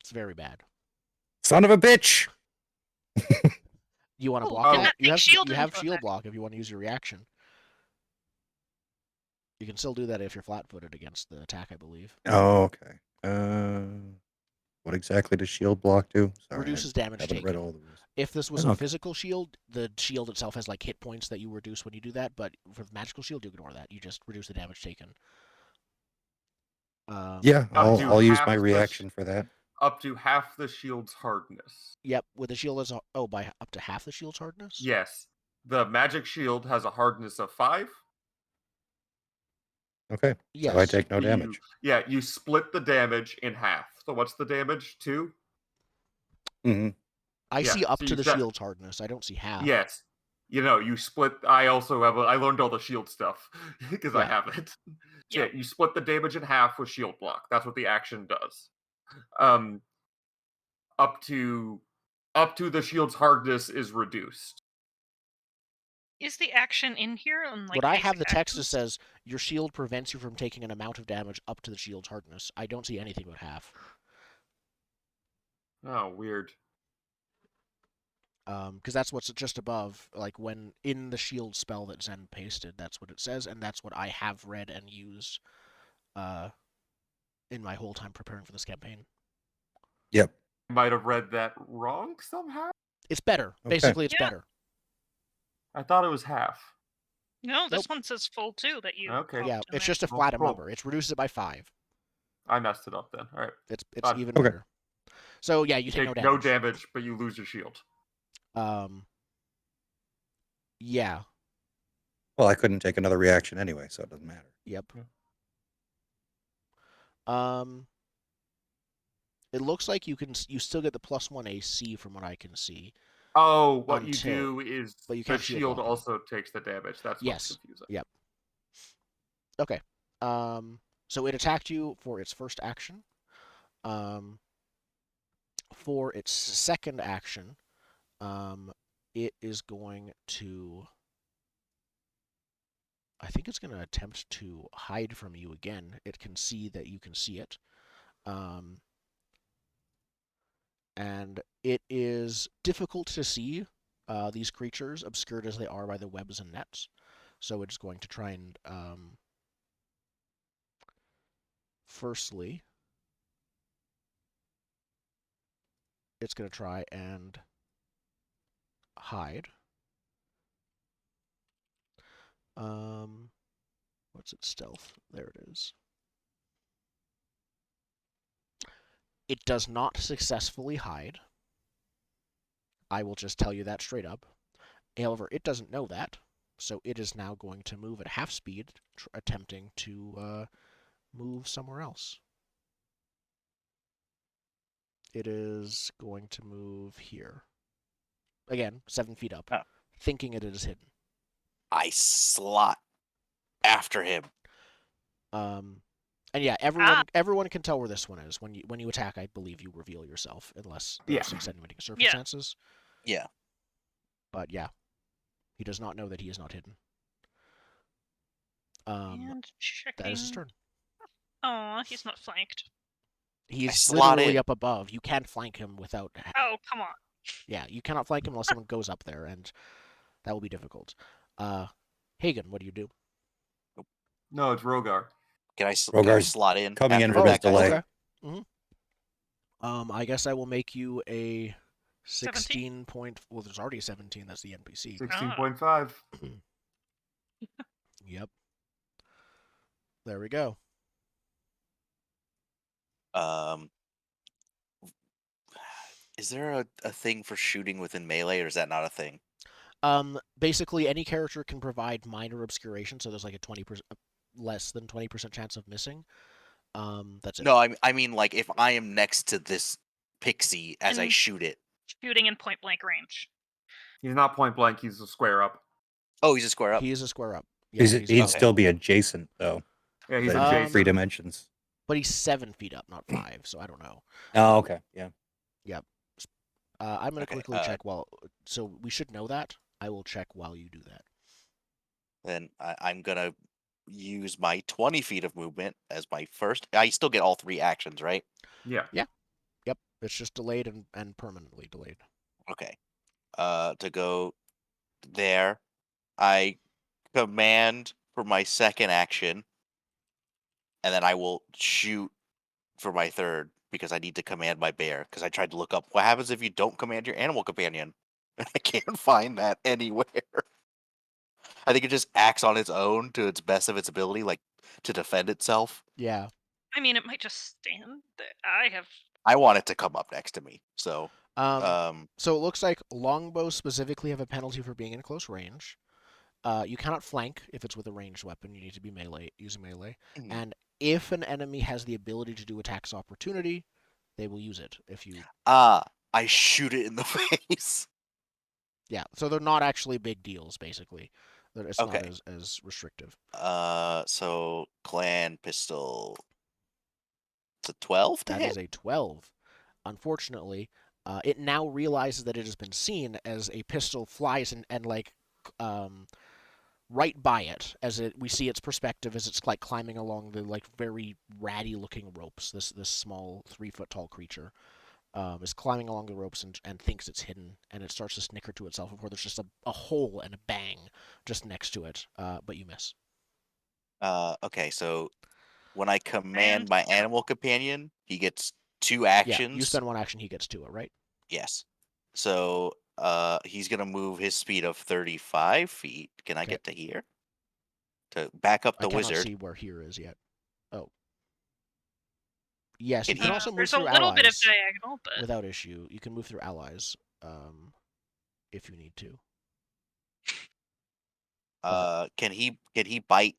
A: It's very bad.
C: Son of a bitch!
A: You want to
E: Ooh,
A: block
B: Oh.
A: that? You have
E: shield
A: you have
E: info
A: shield
E: attack.
A: block if you want to use your reaction. You can still do that if you're flat-footed against the attack, I believe.
C: Oh, okay. What exactly does shield block do? Sorry,
A: Reduces
C: I
A: damage
C: haven't
A: taken.
C: read all the rules.
A: If this was
C: Oh,
A: a
C: okay.
A: physical shield, the shield itself has like hit points that you reduce when you do that, but for the magical shield, you ignore that. You just reduce the damage taken.
C: Yeah,
B: Up to
C: I'll use
B: half
C: my
B: the
C: reaction for that.
B: Up to half the shield's hardness.
A: Yep, with the shield as by up to half the shield's hardness.
B: Yes. The magic shield has a hardness of 5.
C: Okay,
A: Yes.
C: so I take no
B: So
C: damage.
B: you split the damage in half. So what's the damage? 2?
C: Mm-hmm.
A: I
B: Yeah,
A: see up
B: so
A: to
B: you
A: the
B: set-
A: shield's hardness. I don't see half.
B: Yes. You split. I also have. I learned all the shield stuff because I
A: Yeah.
B: have it. So
E: Yep.
B: yeah, you split the damage in half with shield block. That's what the action does. Up to the shield's hardness is reduced.
E: Is the action in here? On, like,
A: What I have
E: basic
A: the text that
E: actions?
A: says your shield prevents you from taking an amount of damage up to the shield's hardness. I don't see anything but half.
B: Oh, weird.
A: Because that's what's just above, like when in the shield spell that Zen pasted, that's what it says, and that's what I have read and used in my whole time preparing for this campaign.
C: Yep.
B: Might have read that wrong somehow.
A: It's better.
C: Okay.
A: Basically, it's
E: Yeah.
A: better.
B: I thought it was half.
E: No, this
A: Nope.
E: one says full too. That you.
B: Okay.
A: Yeah,
E: popped in
A: it's
E: there.
A: just a
B: Well,
A: flat
B: cool.
A: number. It reduces it by 5.
B: I messed it up then. All right.
A: It's
B: Fine.
A: even
C: Okay.
A: better. So yeah, you take no damage.
B: But you lose your shield.
A: Yeah.
C: Well, I couldn't take another reaction anyway, so it doesn't matter.
A: Yep.
B: Yeah.
A: It looks like you still get the +1 AC from what I can see.
B: Oh, what you
A: Until-
B: do is
A: but you
B: the
A: can't shield
B: shield
A: block it.
B: also takes the damage. That's
A: Yes.
B: what's confusing.
A: Yep. Okay. So it attacked you for its first action. For its second action, it is going to. I think it's going to attempt to hide from you again. It can see that you can see it. And it is difficult to see these creatures, obscured as they are by the webs and nets. So it's going to try and, firstly, it's going to try and hide. What's its stealth? There it is. It does not successfully hide. I will just tell you that straight up. However, it doesn't know that, so it is now going to move at half speed, attempting to move somewhere else. It is going to move here. Again, 7 feet up,
D: Oh.
A: thinking it is hidden.
D: I slot after him.
A: And yeah, everyone can tell where this one is. When you attack, I believe you reveal yourself, unless there's extenuating circumstances.
D: Yeah.
A: But yeah, he does not know that he is not hidden.
E: And checking.
A: That is his turn.
E: Oh, he's not flanked.
A: He's
D: slot
A: literally
D: in.
A: up above. You can't flank him without.
E: Oh, come on.
A: Yeah, you cannot flank him unless someone goes up there, and that will be difficult. Hagen, what do you do?
B: No, it's Rogar.
D: Can I
C: Rogar's
D: slot in?
C: coming in
D: after
C: from
D: that
C: his
D: guy?
C: delay.
A: Okay. I guess I will make you a 16 point. Well, there's already a 17. That's the NPC.
B: 16.5.
A: Yep. There we go.
D: Is there a thing for shooting within melee, or is that not a thing?
A: Basically, any character can provide minor obscuration, so there's like a 20%, less than 20% chance of missing. That's it.
D: No, I mean, like, if I am next to this pixie as I
E: And-
D: shoot it.
E: Shooting in point blank range.
B: He's not point blank. He's a square up.
D: Oh, he's a square up.
A: He is a square up. Yeah,
C: He'd
A: okay.
C: still be adjacent though.
B: Yeah, he's
C: Then
B: adjacent.
C: 3 dimensions.
A: But he's 7 feet up, not 5. So I don't know.
C: Oh, okay, yeah.
A: I'm gonna
D: Okay,
A: quickly check while. So we should know that. I will check while you do that.
D: Then I'm gonna use my 20 feet of movement as my first. I still get all 3 actions, right?
B: Yeah.
A: Yep. It's just delayed and permanently delayed.
D: Okay. To go there, I command for my second action, and then I will shoot for my third because I need to command my bear. Because I tried to look up what happens if you don't command your animal companion. I can't find that anywhere. I think it just acts on its own to its best of its ability, like to defend itself.
A: Yeah.
E: I mean, it might just stand there.
D: I want it to come up next to me. So,
A: So it looks like longbows specifically have a penalty for being in close range. You cannot flank if it's with a ranged weapon. You need to be using melee.
D: Mhm.
A: And if an enemy has the ability to do attacks opportunity, they will use it. If you
D: I shoot it in the face.
A: Yeah, so they're not actually big deals, basically. It's
D: Okay.
A: not as restrictive.
D: So clan pistol. It's a 12 to
A: That
D: hit.
A: is a 12. Unfortunately, it now realizes that it has been seen as a pistol flies and like right by it as we see its perspective as it's like climbing along the like very ratty looking ropes. This small 3 foot tall creature is climbing along the ropes and thinks it's hidden, and it starts to snicker to itself before there's just a hole and a bang just next to it, but you miss.
D: Okay, so when I command my animal companion, he gets 2 actions.
A: Yeah, you spend 1 action, he gets 2, right?
D: Yes. So he's gonna move his speed of 35 feet. Can I
A: Okay.
D: get to here? To back up the
A: I cannot
D: wizard.
A: see where here is yet. Oh. Yes, you
D: Can
A: can
D: he-
A: also move
E: there's a
A: through
E: little bit of
A: allies
E: diagonal, but
A: without issue. You can move through allies if you need to.
D: Can he bite?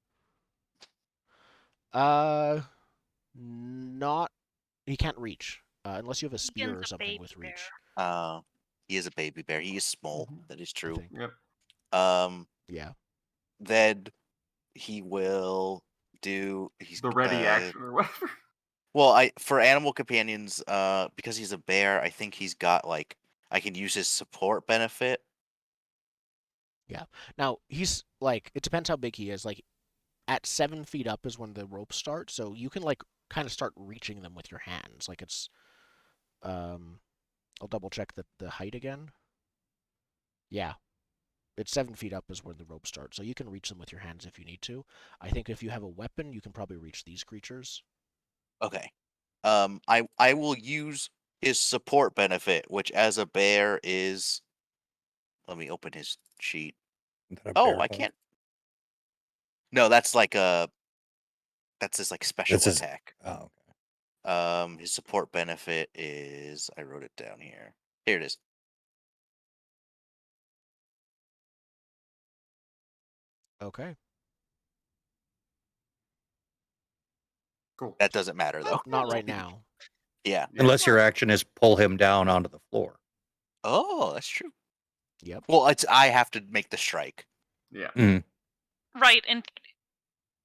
A: Not. He can't reach unless you have a spear
E: Egan's
A: or
E: a
A: something
E: baby
A: with
E: bear.
A: reach.
D: He is a baby bear. He is small.
B: Mhm.
D: That is
A: I
D: true.
A: think.
B: Yep.
A: Yeah.
D: Then he will do. He's
B: The ready action or whatever.
D: Well, for animal companions, because he's a bear, I think he's got like I can use his support benefit.
A: Now he's like it depends how big he is. Like at 7 feet up is when the ropes start, so you can like kind of start reaching them with your hands. Like it's I'll double check the height again. Yeah. It's 7 feet up is where the ropes start, so you can reach them with your hands if you need to. I think if you have a weapon, you can probably reach these creatures.
D: Okay. I will use his support benefit, which as a bear is. Let me open his sheet.
C: Isn't that a
D: Oh,
C: bear
D: I
C: hug?
D: can't. No, that's like a. That's his like special
C: That's his-
D: attack.
C: Oh, okay.
D: His support benefit is. I wrote it down here. Here it is.
A: Okay.
B: Cool.
D: That doesn't matter though.
A: Not right now.
D: Yeah.
B: Yeah.
C: Unless your action is pull him down onto the floor.
D: Oh, that's true.
A: Yep.
D: Well, I have to make the strike.
B: Yeah.
E: Right, and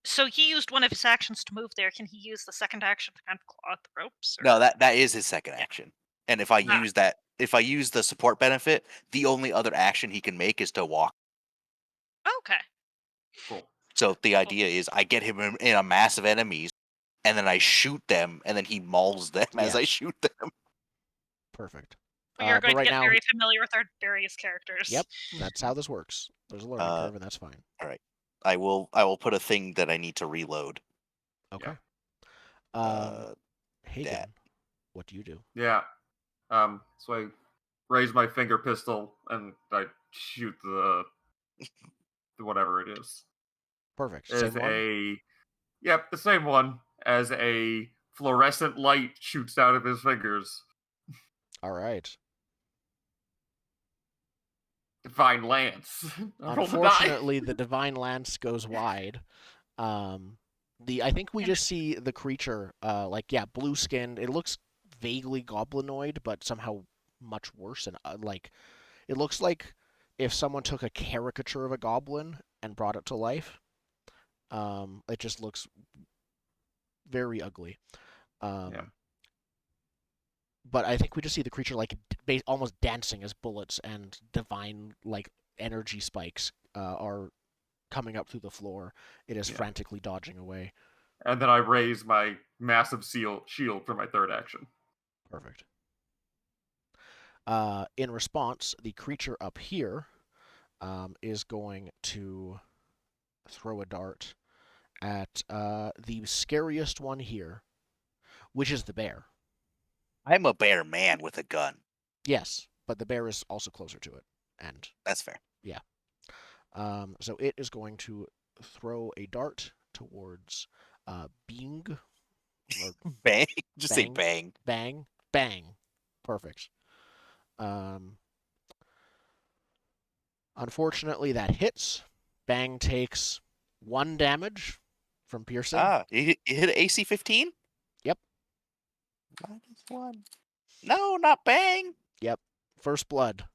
E: so he used one of his actions to move there. Can he use the second action to kind of claw at the ropes? Or?
D: No, that is his second action. And if I
E: Ah.
D: use that, if I use the support benefit, the only other action he can make is to walk.
E: Okay.
B: Cool.
D: So the idea is I get him in a mass of enemies, and then I shoot them, and then he mauls them as
A: Yeah.
D: I shoot them.
A: Perfect.
E: Well, you're
A: But
E: going
A: right
E: to get
A: now,
E: very familiar with our various characters.
A: Yep, that's how this works. There's a learning curve, and that's fine.
D: I will put a thing that I need to reload.
A: Okay.
D: Uh,
A: Hagen, what do you do?
B: Yeah. So I raise my finger pistol and I shoot the whatever it is.
A: Perfect.
B: As
A: Same one?
B: the same one, as a fluorescent light shoots out of his fingers.
A: All right.
B: Divine Lance. I rolled a nine.
A: Unfortunately, the Divine Lance goes wide. I think we just see the creature, blue skinned. It looks vaguely goblinoid, but somehow much worse. And it looks like if someone took a caricature of a goblin and brought it to life. It just looks very ugly.
B: Yeah.
A: But I think we just see the creature like almost dancing as bullets and divine like energy spikes are coming up through the floor. It is frantically dodging away.
B: And then I raise my massive shield for my third action.
A: Perfect. In response, the creature up here is going to throw a dart at the scariest one here, which is the bear.
D: I'm a bear man with a gun.
A: Yes, but the bear is also closer to it, and
D: That's fair.
A: yeah. So it is going to throw a dart towards Bing.
D: Bang. Just say
A: Bang.
D: bang.
A: Bang. Bang. Perfect. Unfortunately, that hits. Bang takes 1 damage from piercing.
D: You hit AC 15?
A: Yep.
D: -1. No, not bang.
A: Yep. First blood.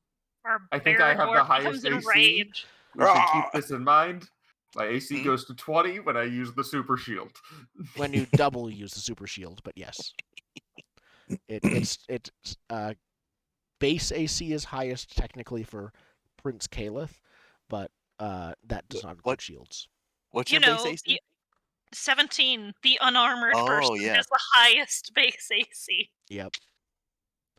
E: Our
B: I think
E: bear
B: I have the
E: dwarf
B: highest
E: becomes
B: AC.
E: enraged.
B: We should keep this in mind. My
D: Hmm?
B: AC goes to 20 when I use the super shield.
A: When you double use the super shield, but yes. It's base AC is highest technically for Prince Caliph, but that does not include shields.
D: What's
E: You
D: your base
E: know,
D: AC?
E: 17, the unarmored
D: Oh,
E: person
D: yeah.
E: has the highest base AC.
A: Yep.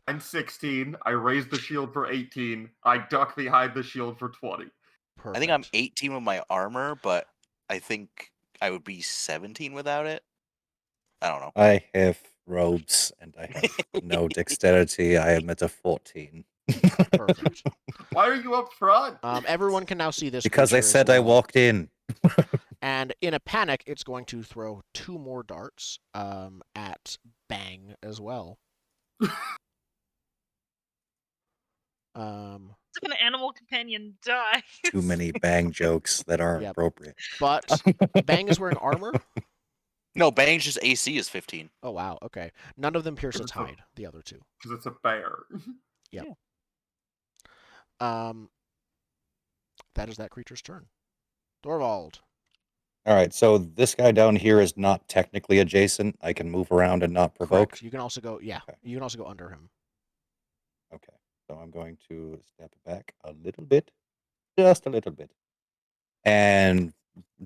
B: I'm 16. I raise the shield for 18. I duck behind the shield for 20.
A: Perfect.
D: I think I'm 18 with my armor, but I think I would be 17 without it. I don't know.
C: I have robes and I have no dexterity. I am at a 14.
A: Perfect.
B: Why are you up front?
A: Everyone can now see this
C: Because I
A: creature as
C: said I
A: well.
C: walked in.
A: And in a panic, it's going to throw 2 more darts at Bang as well.
E: If an animal companion dies.
C: Too many bang jokes that aren't
A: Yep.
C: appropriate.
A: But Bang is wearing armor.
D: No, bang's just AC is 15.
A: Oh, wow. Okay. None of them pierce its
B: It's a-
A: hide, the other 2.
B: Because it's a bear.
A: Yep. That is that creature's turn. Thorvald.
C: All right, so this guy down here is not technically adjacent. I can move around and not provoke.
A: Correct. You can also go,
C: Okay.
A: you can also go under him.
C: Okay, so I'm going to step back a little bit, just a little bit. And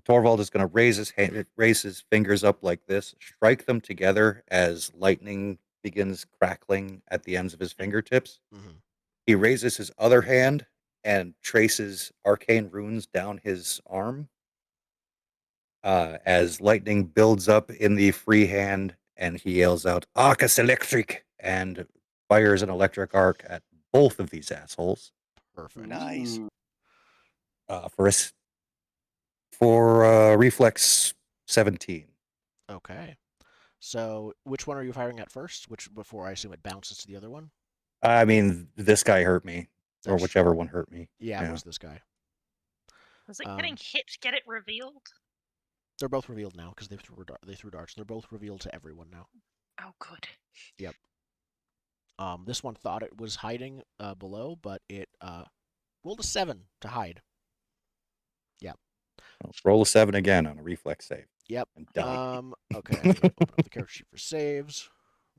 C: Torvald is going to raise his fingers up like this, strike them together as lightning begins crackling at the ends of his fingertips.
A: Mhm.
C: He raises his other hand and traces arcane runes down his arm. As lightning builds up in the free hand, and he yells out, Arcus Electric, and fires an electric arc at both of these assholes.
A: Perfect.
D: Nice.
B: Ooh.
C: For reflex 17.
A: Okay. So, which one are you firing at first? Before I assume it bounces to the other one?
C: I mean, this guy hurt me, or
A: That's-
C: whichever one hurt me.
A: Yeah, it was this guy.
E: Was it getting hit get it revealed?
A: They're both revealed now because they threw darts. They're both revealed to everyone now.
E: Oh, good.
A: Yep. This one thought it was hiding below, but it rolled a 7 to hide. Yep.
C: Well, roll a 7 again on a reflex save.
A: Yep.
C: And die.
A: Okay. I need to open up the character sheet for saves.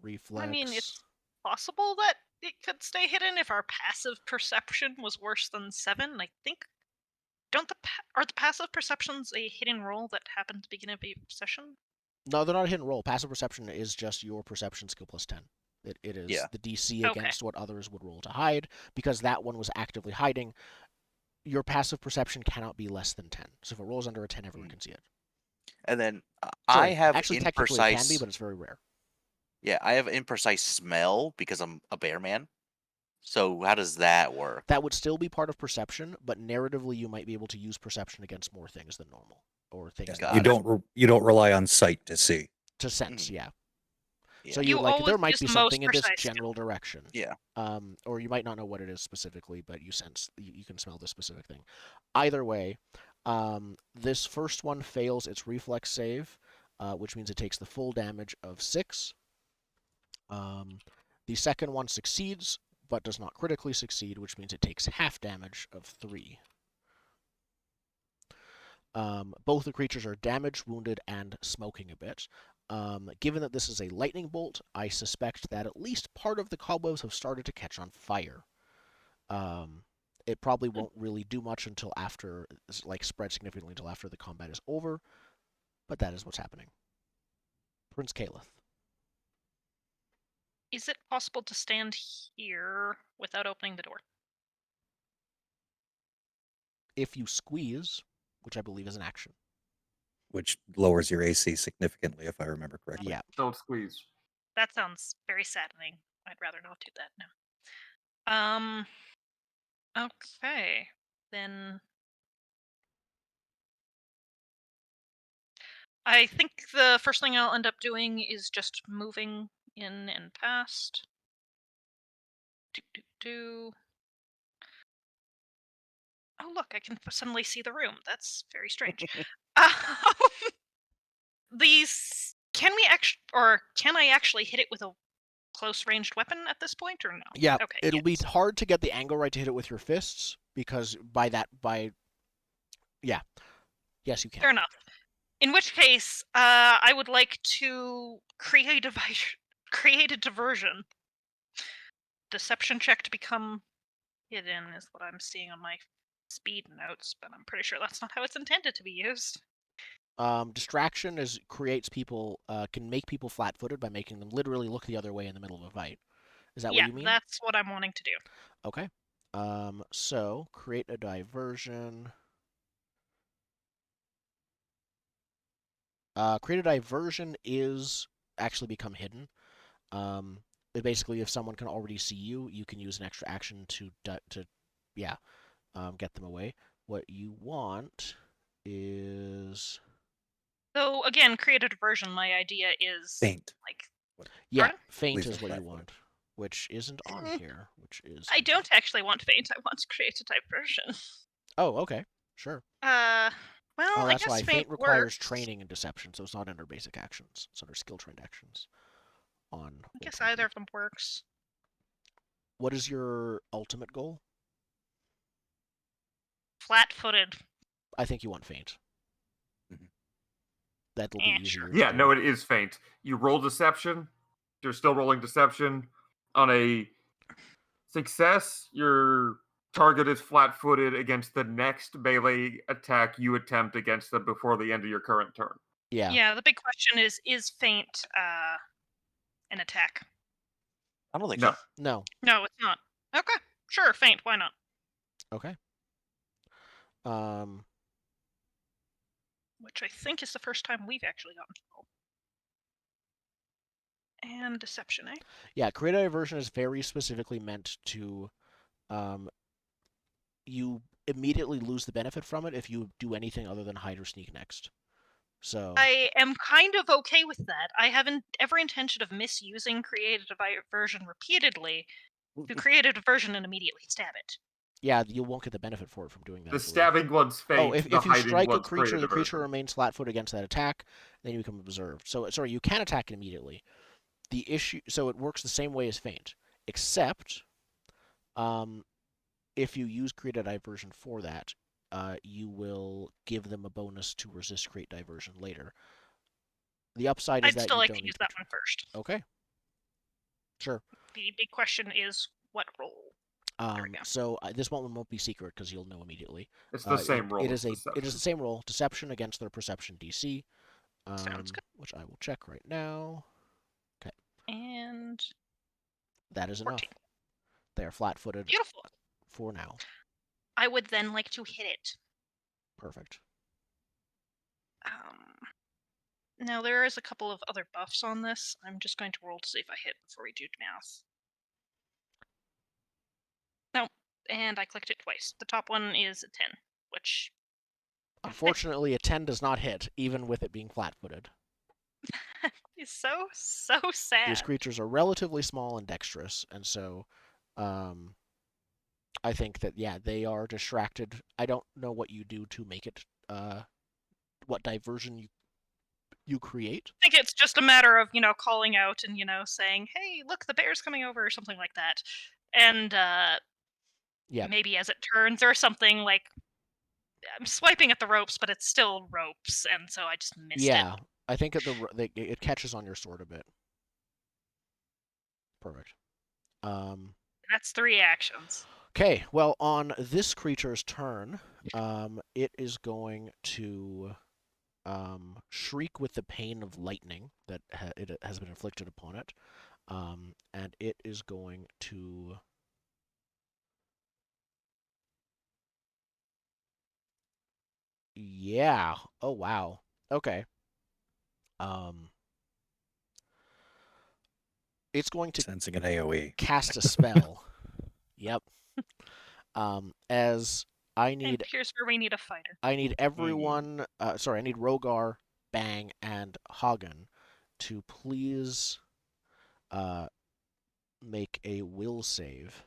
A: Reflex.
E: I mean, it's possible that it could stay hidden if our passive perception was worse than 7. I think. Are the passive perceptions a hidden roll that happens at the beginning of a session?
A: No, they're not a hidden roll. Passive perception is just your perception skill plus 10. It is the DC against what others would roll to hide, because that one was actively hiding. Your passive perception cannot be less than 10. So if it rolls under a 10, everyone can see it.
D: And then
A: Sorry,
D: I have
A: actually technically it can be,
D: imprecise.
A: but it's very rare.
D: Yeah, I have imprecise smell because I'm a bear man. So how does that work?
A: That would still be part of perception, but narratively you might be able to use perception against more things than normal, or things
C: Yeah,
A: that
C: you don't rely on sight to see.
A: to sense. Yeah.
D: Yeah.
A: So
E: You
A: you like there
E: always
A: might
E: use
A: be
E: the
A: something
E: most
A: in this
E: precise
A: general direction.
D: Yeah.
A: Or you might not know what it is specifically, but you sense you can smell this specific thing. Either way, this first one fails its reflex save, which means it takes the full damage of 6. The second one succeeds, but does not critically succeed, which means it takes half damage of 3. Both the creatures are damaged, wounded, and smoking a bit. Given that this is a lightning bolt, I suspect that at least part of the cobwebs have started to catch on fire. It probably won't really do much until after, like, spread significantly until after the combat is over, but that is what's happening. Prince Caleth.
E: Is it possible to stand here without opening the door?
A: If you squeeze, which I believe is an action.
C: which lowers your AC significantly, if I remember correctly.
A: Yeah.
B: Don't squeeze.
E: That sounds very saddening. I'd rather not do that now. Okay. Then I think the first thing I'll end up doing is just moving in and past. Oh, look, I can suddenly see the room. That's very strange. These can I actually hit it with a close ranged weapon at this point, or no?
A: Yeah,
E: Okay.
A: it'll be
E: yes.
A: hard to get the angle right to hit it with your fists, because yes, you can.
E: Fair enough. In which case, I would like to create a diversion. Deception check to become hidden is what I'm seeing on my speed notes, but I'm pretty sure that's not how it's intended to be used.
A: Distraction creates people, can make people flat-footed by making them literally look the other way in the middle of a fight. Is that
E: Yeah,
A: what you mean?
E: that's what I'm wanting to do.
A: Okay. So create a diversion. Create a diversion is actually become hidden. Basically, if someone can already see you, you can use an extra action to get them away. What you want is
E: So again, create a diversion. My idea is
C: Faint.
E: like Pardon?
A: faint
C: Leaves
A: is
C: it
A: what you
C: flat-footed.
A: want, which isn't on here, which is
E: I don't actually want faint. I want to create a diversion.
A: Oh, okay, sure.
E: Well,
A: Oh,
E: I
A: that's
E: guess
A: why
E: faint
A: faint requires
E: works.
A: training and deception, so it's not under basic actions. It's under skill trained actions. On
E: I guess
A: Roll20.
E: either of them works.
A: What is your ultimate goal?
E: Flat-footed.
A: I think you want faint.
C: Mhm.
A: That'll be easier.
E: Sure.
A: to
B: Yeah,
A: do.
B: no, it is faint. You roll deception. You're still rolling deception. On a success, your target is flat-footed against the next melee attack you attempt against them before the end of your current turn.
A: Yeah.
E: Yeah, the big question is faint an attack?
D: I don't think
B: No.
D: so.
A: No.
E: No, it's not. Okay, sure, faint. Why not?
A: Okay.
E: Which I think is the first time we've actually gotten to roll. And deception, eh?
A: Yeah, create a diversion is very specifically meant to you immediately lose the benefit from it if you do anything other than hide or sneak next. So
E: I am kind of okay with that. I haven't every intention of misusing create a diversion repeatedly to create a diversion and immediately stab it.
A: yeah, you won't get the benefit for it from doing that.
B: The
A: I believe.
B: stabbing one's faint.
A: Oh, if
B: the
A: you
B: hiding
A: strike a
B: one's
A: creature, the creature
B: diversion.
A: remains flat-footed against that attack, then you become observed. So, sorry, you can attack it immediately. The issue, so it works the same way as feint, except, if you use create a diversion for that, you will give them a bonus to resist create diversion later. The upside is
E: I'd
A: that
E: still
A: you
E: like
A: don't
E: to
A: need
E: use that one first.
A: Okay. Sure.
E: The big question is what roll? we go.
A: So this one won't be secret because you'll know immediately.
B: It's the same roll.
A: It is
B: as
A: the same roll, deception against their perception DC.
E: Sounds good.
A: Which I will check right now. Okay.
E: And
A: That is enough.
E: 14.
A: They are flat-footed
E: Beautiful.
A: for now.
E: I would then like to hit it.
A: Perfect.
E: Now there is a couple of other buffs on this. I'm just going to roll to see if I hit before we do math. No, and I clicked it twice. The top one is a 10, which
A: Unfortunately, a 10 does not hit, even with it being flat-footed.
E: is so sad.
A: These creatures are relatively small and dexterous, and so I think that, yeah, they are distracted. I don't know what you do to make it, what diversion you create.
E: I think it's just a matter of, calling out and, saying, hey, look, the bear's coming over or something like that. and
A: Yeah.
E: maybe as it turns or something, like I'm swiping at the ropes, but it's still ropes, and so I just missed it.
A: Yeah, I think it catches on your sword a bit. Perfect.
E: That's 3 actions.
A: Okay, well, on this creature's turn, it is going to shriek with the pain of lightning that it has been inflicted upon it, and it is going to. Yeah. Oh wow. Okay. Um, it's going to
C: Sensing an AOE.
A: cast a spell. Yep. As I
E: And
A: need
E: here's where we need a fighter.
A: everyone. Sorry, I need Rogar, Bang, and Hagen to please make a will save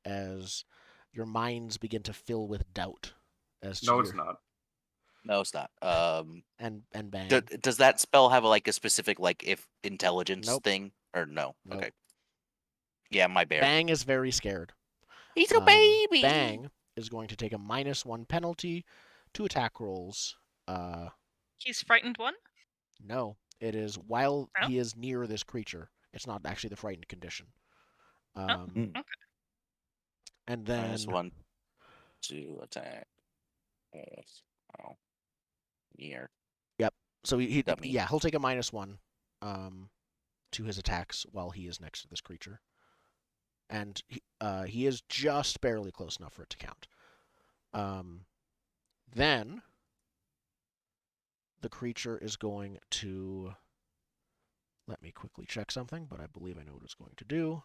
A: as your minds begin to fill with doubt as to
B: No,
A: your
B: it's not.
D: No, it's not.
A: and Bang.
D: Does that spell have a specific if intelligence
A: Nope.
D: thing or no?
A: Nope.
D: Okay. Yeah, my bear.
A: Bang is very scared.
D: He's a baby.
A: Bang is going to take a -1 penalty to attack rolls.
E: He's frightened 1?
A: No, it is while
E: Oh.
A: he is near this creature. It's not actually the frightened condition.
E: Okay.
A: And then
D: -1 to attack. Oh, near.
A: Yep. So
D: Dummy.
A: he'll take a -1 to his attacks while he is next to this creature. And he is just barely close enough for it to count. Then the creature is going to. Let me quickly check something, but I believe I know what it's going to do.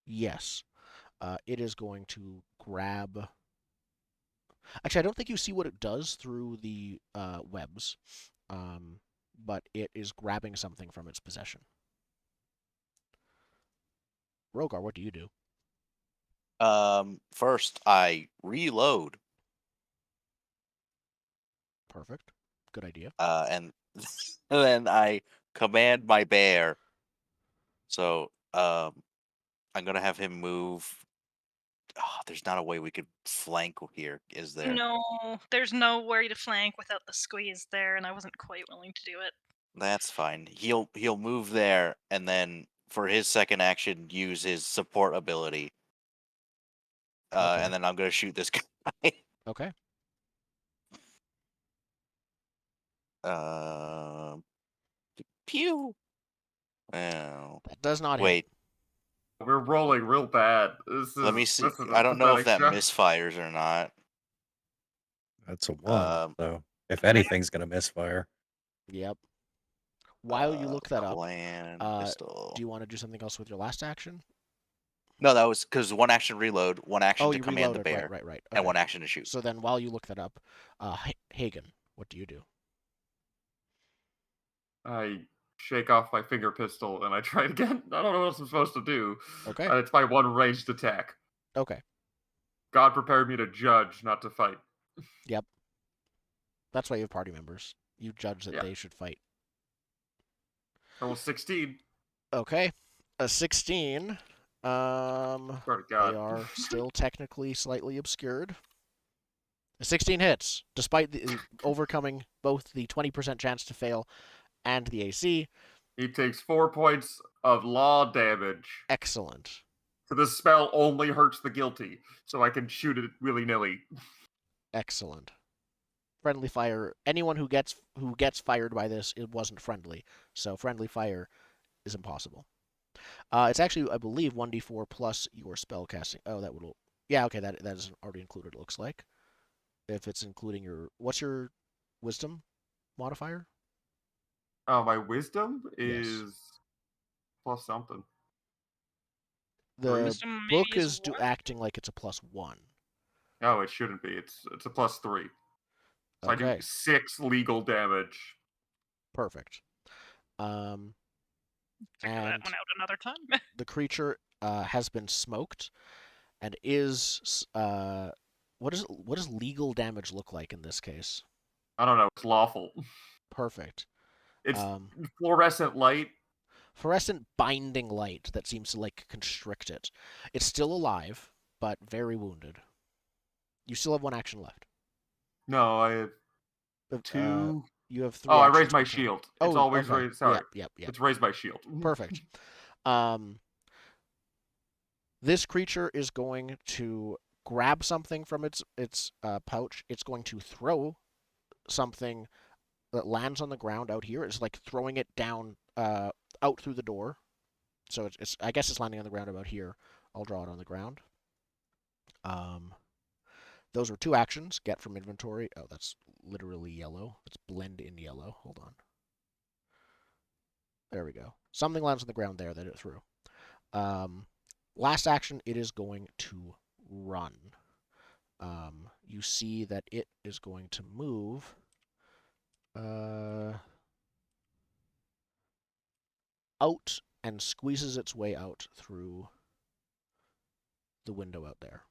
A: Yes. It is going to grab. Actually, I don't think you see what it does through the webs, but it is grabbing something from its possession. Rogar, what do you do?
D: First I reload.
A: Perfect. Good idea.
D: And then I command my bear. So, I'm gonna have him move. Oh, there's not a way we could flank here, is there?
E: No, there's no way to flank without the squeeze there, and I wasn't quite willing to do it.
D: That's fine. He'll move there, and then for his second action, use his support ability.
A: Okay.
D: And then I'm gonna shoot this guy.
A: Okay.
D: Pew. Oh,
A: That does not
D: wait.
A: hit.
B: We're rolling real bad.
D: Let me see.
B: This is a
D: I don't know if that
B: pathetic shot.
D: misfires or not.
C: That's a 1.
D: Um,
C: So if anything's gonna misfire.
A: Yep. While you look that up,
D: Clan pistol.
A: do you want to do something else with your last action?
D: No, that was because 1 action reload, 1 action to
A: you
D: command the
A: reloaded.
D: bear,
A: Right.
D: and
A: Okay.
D: 1 action to shoot.
A: So then, while you look that up, Hagen, what do you do?
B: I shake off my finger pistol and I try again. I don't know what else I'm supposed to do.
A: Okay.
B: It's my one ranged attack.
A: Okay.
B: God prepared me to judge, not to fight.
A: Yep. That's why you have party members. You judge that
B: Yeah.
A: they should fight.
B: Roll 16.
A: Okay. A 16.
B: Swear to
A: They
B: God.
A: are still technically slightly obscured. A 16 hits, despite overcoming both the 20% chance to fail and the AC.
B: He takes 4 points of law damage.
A: Excellent.
B: So this spell only hurts the guilty, so I can shoot it willy-nilly.
A: Excellent. Friendly fire. Anyone who gets fired by this, it wasn't friendly. So friendly fire is impossible. It's actually, I believe, 1d4 plus your spell casting. Oh, that would. Yeah, okay, that is already included. It looks like. If it's including your, what's your wisdom modifier?
B: Oh, my wisdom
A: Yes.
B: is plus something.
A: The
E: Wisdom maybe
A: book is
E: what?
A: acting like it's a +1.
B: No, it shouldn't be. It's a plus 3. So I do
A: Okay,
B: 6 legal damage.
A: perfect.
E: Figure that
A: And
E: one out another time.
A: the creature has been smoked and is what does legal damage look like in this case?
B: I don't know. It's lawful.
A: Perfect.
B: It's fluorescent light.
A: fluorescent binding light that seems to like constrict it. It's still alive, but very wounded. You still have one action left.
B: No, I have
A: Uh,
B: 2.
A: You have 3
B: Oh, I
A: actions
B: raised my
A: per turn.
B: shield. It's
A: Oh,
B: always
A: okay.
B: raised. Sorry.
A: Yep.
B: It's raised my shield.
A: Perfect. This creature is going to grab something from its pouch. It's going to throw something that lands on the ground out here. It's like throwing it down out through the door. So it's I guess it's landing on the ground about here. I'll draw it on the ground. Those are 2 actions. Get from inventory. Oh, that's literally yellow. Let's blend in yellow. Hold on. There we go. Something lands on the ground there that it threw. Last action, it is going to run. You see that it is going to move out and squeezes its way out through the window out there.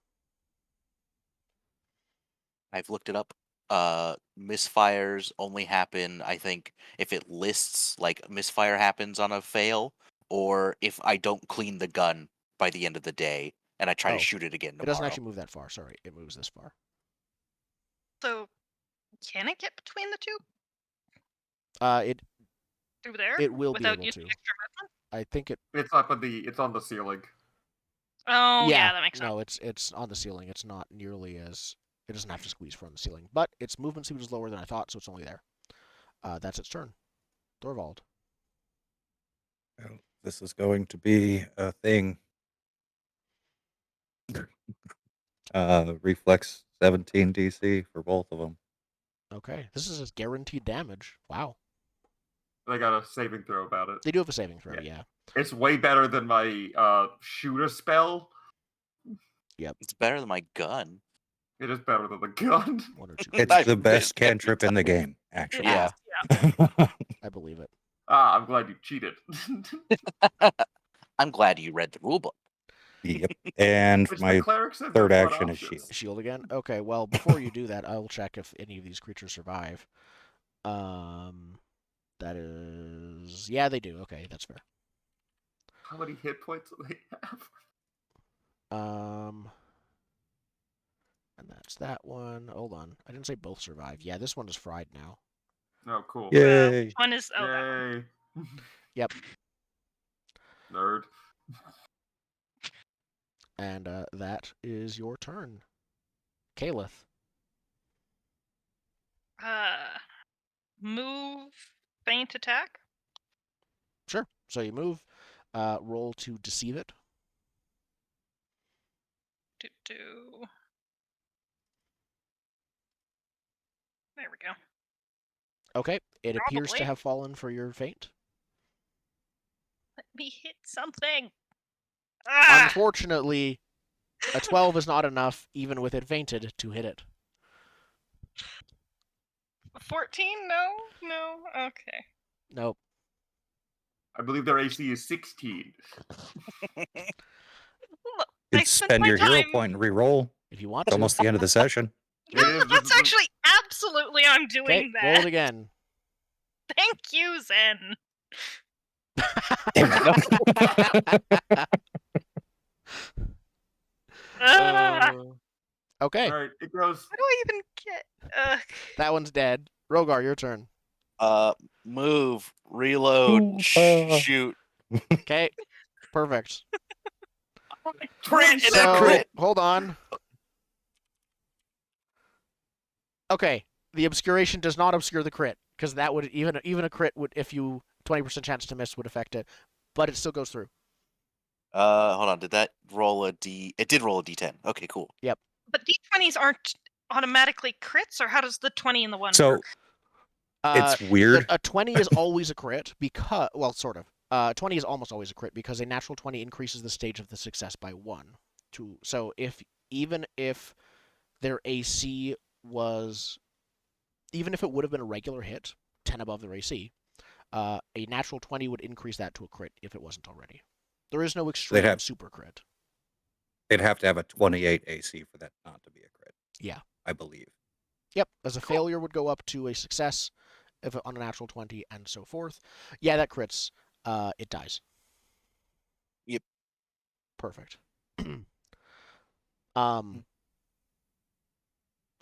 D: I've looked it up. Misfires only happen, I think, if it lists like misfire happens on a fail, or if I don't clean the gun by the end of the day and I try
A: Oh,
D: to shoot it again
A: It
D: tomorrow.
A: doesn't actually move that far. Sorry, it moves this far.
E: So, can it get between the two
A: It
E: through there?
A: It will be
E: without
A: able
E: using
A: to.
E: extra movement?
A: I think it.
B: It's up on it's on the ceiling.
E: Oh, yeah, that makes sense.
A: No, it's on the ceiling. It's not nearly as. It doesn't have to squeeze from the ceiling, but its movement speed is lower than I thought, so it's only there. That's its turn. Thorvald.
C: Well, this is going to be a thing. Reflex 17 DC for both of them.
A: Okay, this is guaranteed damage. Wow.
B: I got a saving throw about it.
A: They do have a saving throw, yeah.
B: It's way better than my shooter spell.
D: It's better than my gun.
B: It is better than the gun.
A: 1 or 2.
C: It's
D: I've
C: the best
D: missed every
C: cantrip in the game, actually.
D: Yeah.
A: I believe it.
B: I'm glad you cheated.
D: I'm glad you read the rulebook.
C: Yep. And
B: Which
C: my
B: the cleric said
C: third
B: there's one
C: action is
B: option.
C: shield.
A: Shield again? Okay, well, before you do that, I'll check if any of these creatures survive. That is... Yeah, they do. Okay, that's fair.
B: How many hit points do they have?
A: And that's that one. Hold on. I didn't say both survive. Yeah, this one is fried now.
B: Oh, cool.
C: Yay!
E: One is that one.
B: Yay.
A: Yep.
B: Nerd.
A: And that is your turn. Kaleth.
E: Move, feint attack.
A: Sure. So you move. Roll to deceive it.
E: There we go.
A: Okay. It appears to
E: Probably.
A: have fallen for your feint.
E: Let me hit something. Ah!
A: Unfortunately, a 12 is not enough, even with it fainted, to hit it.
E: 14? No. Okay.
A: Nope.
B: I believe their AC is 16.
E: Look,
C: You
E: I
C: could
E: spent
C: spend
E: my
C: your hero
E: time-
C: point and re-roll.
A: If you want
C: It's
A: to.
C: almost the end of the session.
E: Yeah,
B: is,
E: that's
B: this is-
E: actually absolutely I'm doing
A: Okay,
E: that.
A: roll it again.
E: Thank you, Zen.
A: Okay,
B: Alright, it goes.
E: How do I even get?
A: that one's dead. Rogar, your turn.
D: Move, reload, shoot.
A: Okay, perfect.
D: Crit and
A: So,
D: a crit.
A: hold on. Okay, the obscuration does not obscure the crit, because that would even a crit would, if you 20% chance to miss would affect it, but it still goes through.
D: Hold on. Did that roll a D? It did roll a D10. Okay, cool.
E: But D20s aren't automatically crits, or how does the 20 and the 1
C: So
E: work?
C: it's weird.
A: A 20 is always a crit because, well, sort of. 20 is almost always a crit because a natural 20 increases the stage of the success by 1. So even if their AC was, even if it would have been a regular hit, 10 above their AC, a natural 20 would increase that to a crit if it wasn't already. There is no extreme super crit.
C: They'd have to have a 28 AC for that not to be a crit.
A: Yeah.
C: I believe.
A: Yep, as a failure would go up to a success if on a natural 20 and so forth. Yeah, that crits. it dies.
D: Yep.
A: Perfect.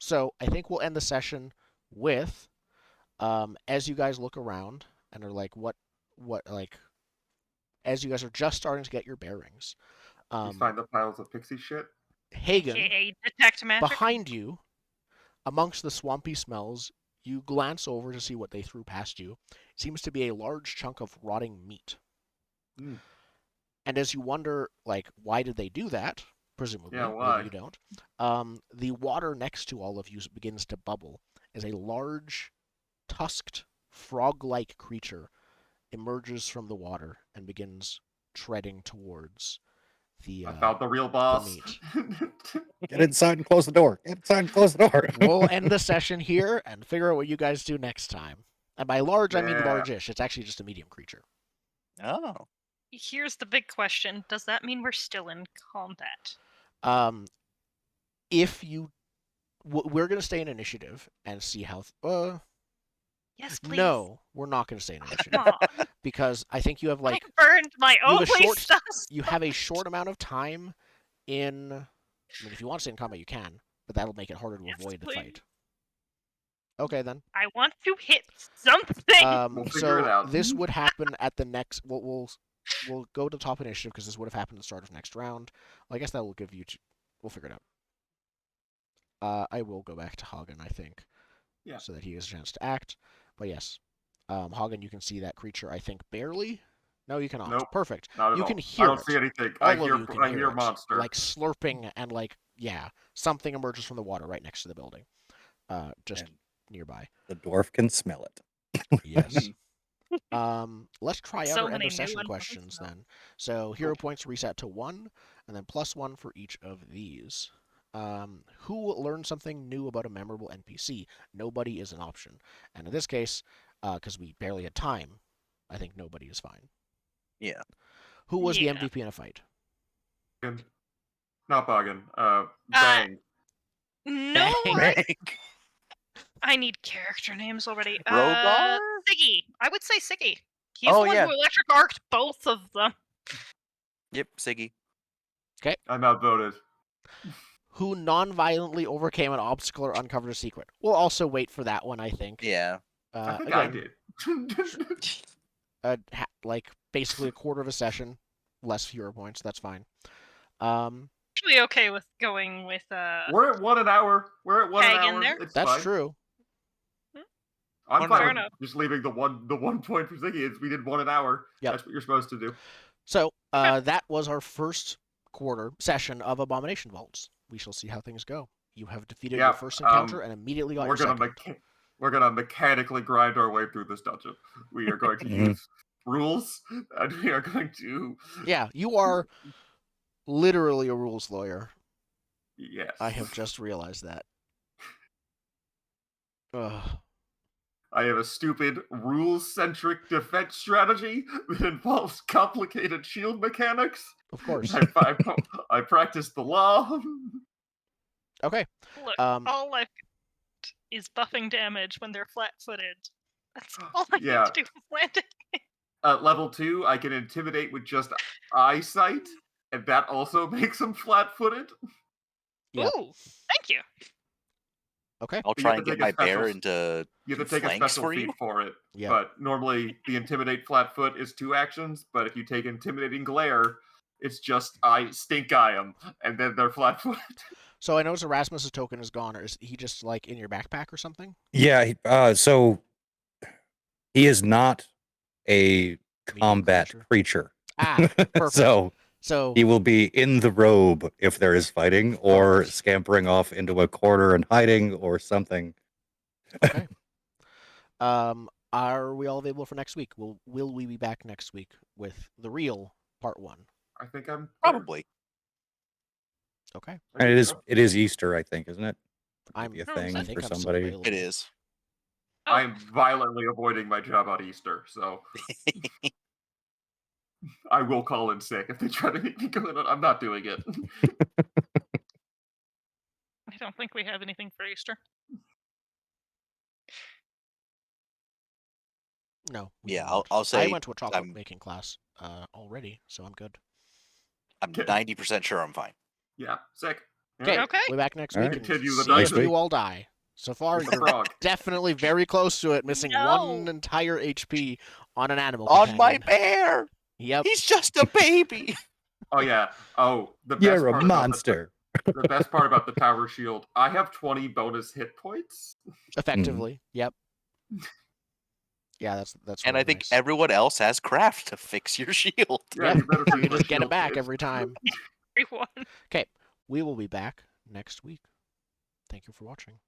A: So I think we'll end the session with, as you guys look around and are like, what, like, as you guys are just starting to get your bearings,
B: We find the piles of pixie shit.
A: Hagen,
E: AKA detect magic.
A: behind you, amongst the swampy smells, you glance over to see what they threw past you. It seems to be a large chunk of rotting meat.
B: Mm.
A: And as you wonder, like, why did they do that? Presumably,
B: Yeah, why?
A: maybe you don't. The water next to all of you begins to bubble as a large, tusked, frog-like creature emerges from the water and begins treading towards the
B: I found the real boss.
A: meat.
C: Get inside and close the door. Get inside and close the door.
A: We'll end the session here and figure out what you guys do next time. And by large, I mean
B: Yeah.
A: large-ish. It's actually just a medium creature.
D: Oh.
E: Here's the big question: does that mean we're still in combat?
A: If you, we're gonna stay in initiative and see how.
E: Yes, please.
A: No, we're not gonna stay in initiative
E: Aw,
A: because I think you have like
E: I burned my
A: you have
E: own
A: a short-
E: stuff.
A: you have a short amount of time in. I mean, if you want to stay in combat, you can, but that'll make it harder to
E: Yes,
A: avoid the
E: please.
A: fight. Okay then.
E: I want to hit something.
B: We'll figure
A: So
B: it out.
A: this would happen at the next. We'll go to top initiative because this would have happened at the start of next round. Well, I guess that will give you. We'll figure it out. I will go back to Hagen, I think.
B: Yeah.
A: So that he has a chance to act. But yes, Hagen, you can see that creature. I think barely. No, you cannot.
B: Nope,
A: Perfect.
B: Not at
A: You
B: all.
A: can hear
B: I don't
A: it.
B: see anything.
A: All
B: I
A: of
B: hear.
A: you can
B: I
A: hear
B: hear
A: it,
B: monster.
A: like slurping and like something emerges from the water right next to the building, just
C: And
A: nearby.
C: the dwarf can smell it.
A: Yes. Let's try out
E: So
A: our end
E: many
A: of
E: new
A: session
E: ones.
A: questions then. So hero points reset to 1, and then +1 for each of these. Who learned something new about a memorable NPC? Nobody is an option. And in this case, because we barely had time, I think nobody is fine.
D: Yeah.
A: Who was the
E: Yeah.
A: MVP in a fight?
B: Not Boggin. Bang.
E: No,
A: Bang.
E: I need character names already.
D: Rogar?
E: Siggy. I would say Siggy. He's
D: Oh,
E: the one
D: yeah.
E: who electric arced both of them.
D: Yep, Siggy.
B: I'm outvoted.
A: Who non-violently overcame an obstacle or uncovered a secret? We'll also wait for that one, I think.
D: Yeah.
B: I think
A: Again,
B: I did.
A: like basically a quarter of a session, less hero points. That's fine.
E: Actually, okay with going with
B: We're at 1 an hour. We're at 1 an
E: Hagen
B: hour.
E: there?
B: It's
A: That's
B: fine.
A: true.
B: I'm
D: Fair
B: fine with
E: enough.
B: just leaving the one point for Ziggy. We did 1 an hour.
A: Yep.
B: That's what you're supposed to do.
A: So that was our first quarter session of Abomination Vaults. We shall see how things go. You have defeated your
B: Yeah,
A: first encounter and immediately got
B: We're
A: your
B: gonna
A: second.
B: we're gonna mechanically grind our way through this dungeon. We are going to use rules, and we are going to.
A: Yeah, you are literally a rules lawyer.
B: Yes.
A: I have just realized that. Ugh.
B: I have a stupid rules-centric defense strategy that involves complicated shield mechanics.
A: Of course.
B: I practice the law.
A: Okay.
E: look.
A: Um,
E: All I've got is buffing damage when they're flat-footed. That's all I
B: Yeah.
E: need to do with landing.
B: At level 2, I can intimidate with just eyesight, and that also makes them flat-footed.
A: Yep.
E: Ooh, thank you.
A: Okay.
D: I'll
B: But you
D: try
B: have
D: and
B: to
D: get
B: take a
D: my bear
B: special-
D: into
B: You have to take a
D: flanks
B: special
D: for
B: feat
D: you.
B: for it.
A: Yeah.
B: But normally, the intimidate flat-foot is 2 actions, but if you take intimidating glare, it's just I stink eye them, and then they're flat-footed.
A: So I noticed Erasmus's token is gone. Or is he just like in your backpack or something?
C: Yeah, so he is not a combat
A: creature.
C: creature.
A: Ah, perfect.
C: So he will be in the robe if there is fighting, or
A: Perfect.
C: scampering off into a corner and hiding, or something.
A: Okay. Are we all available for next week? Will we be back next week with the real part 1?
B: I think I'm
D: Probably.
A: Okay.
C: And it is Easter, I think, isn't it?
A: I'm-
C: Maybe a
E: I
C: thing
A: I think
C: for
A: I'm still
C: somebody.
A: available.
D: It is.
E: Oh,
B: I'm violently avoiding my job on Easter, so I will call in sick if they try to make me go in. I'm not doing it.
E: I don't think we have anything for Easter.
A: No. we
D: Yeah,
A: do not.
D: I'll say
A: I went to a chocolate
D: I'm
A: making class already, so I'm good.
D: I'm
B: Okay.
D: 90% sure I'm fine.
B: Yeah, sick.
A: Okay,
E: Okay.
A: we'll be back next
C: All
A: week
C: right.
A: and
B: Continue the
A: see if
C: next week.
A: you all die. So far,
B: With the
A: you're
B: frog.
A: definitely very close to it, missing one
E: No.
A: entire HP on an animal
D: On my
A: companion.
D: bear!
A: Yep.
D: He's just a baby!
B: Oh yeah. Oh, the best
C: You're a
B: part about
C: monster.
B: the best part about the tower shield. I have 20 bonus hit points.
A: Effectively. Yep. Yeah, that's
D: And
A: really
D: I think
A: nice.
D: everyone else has craft to fix your shield.
B: Yeah,
A: Yep.
B: you better
A: You
B: fix my
A: just get it
B: shield,
A: back
B: Dave.
A: every time.
E: Everyone.
A: Okay, we will be back next week. Thank you for watching.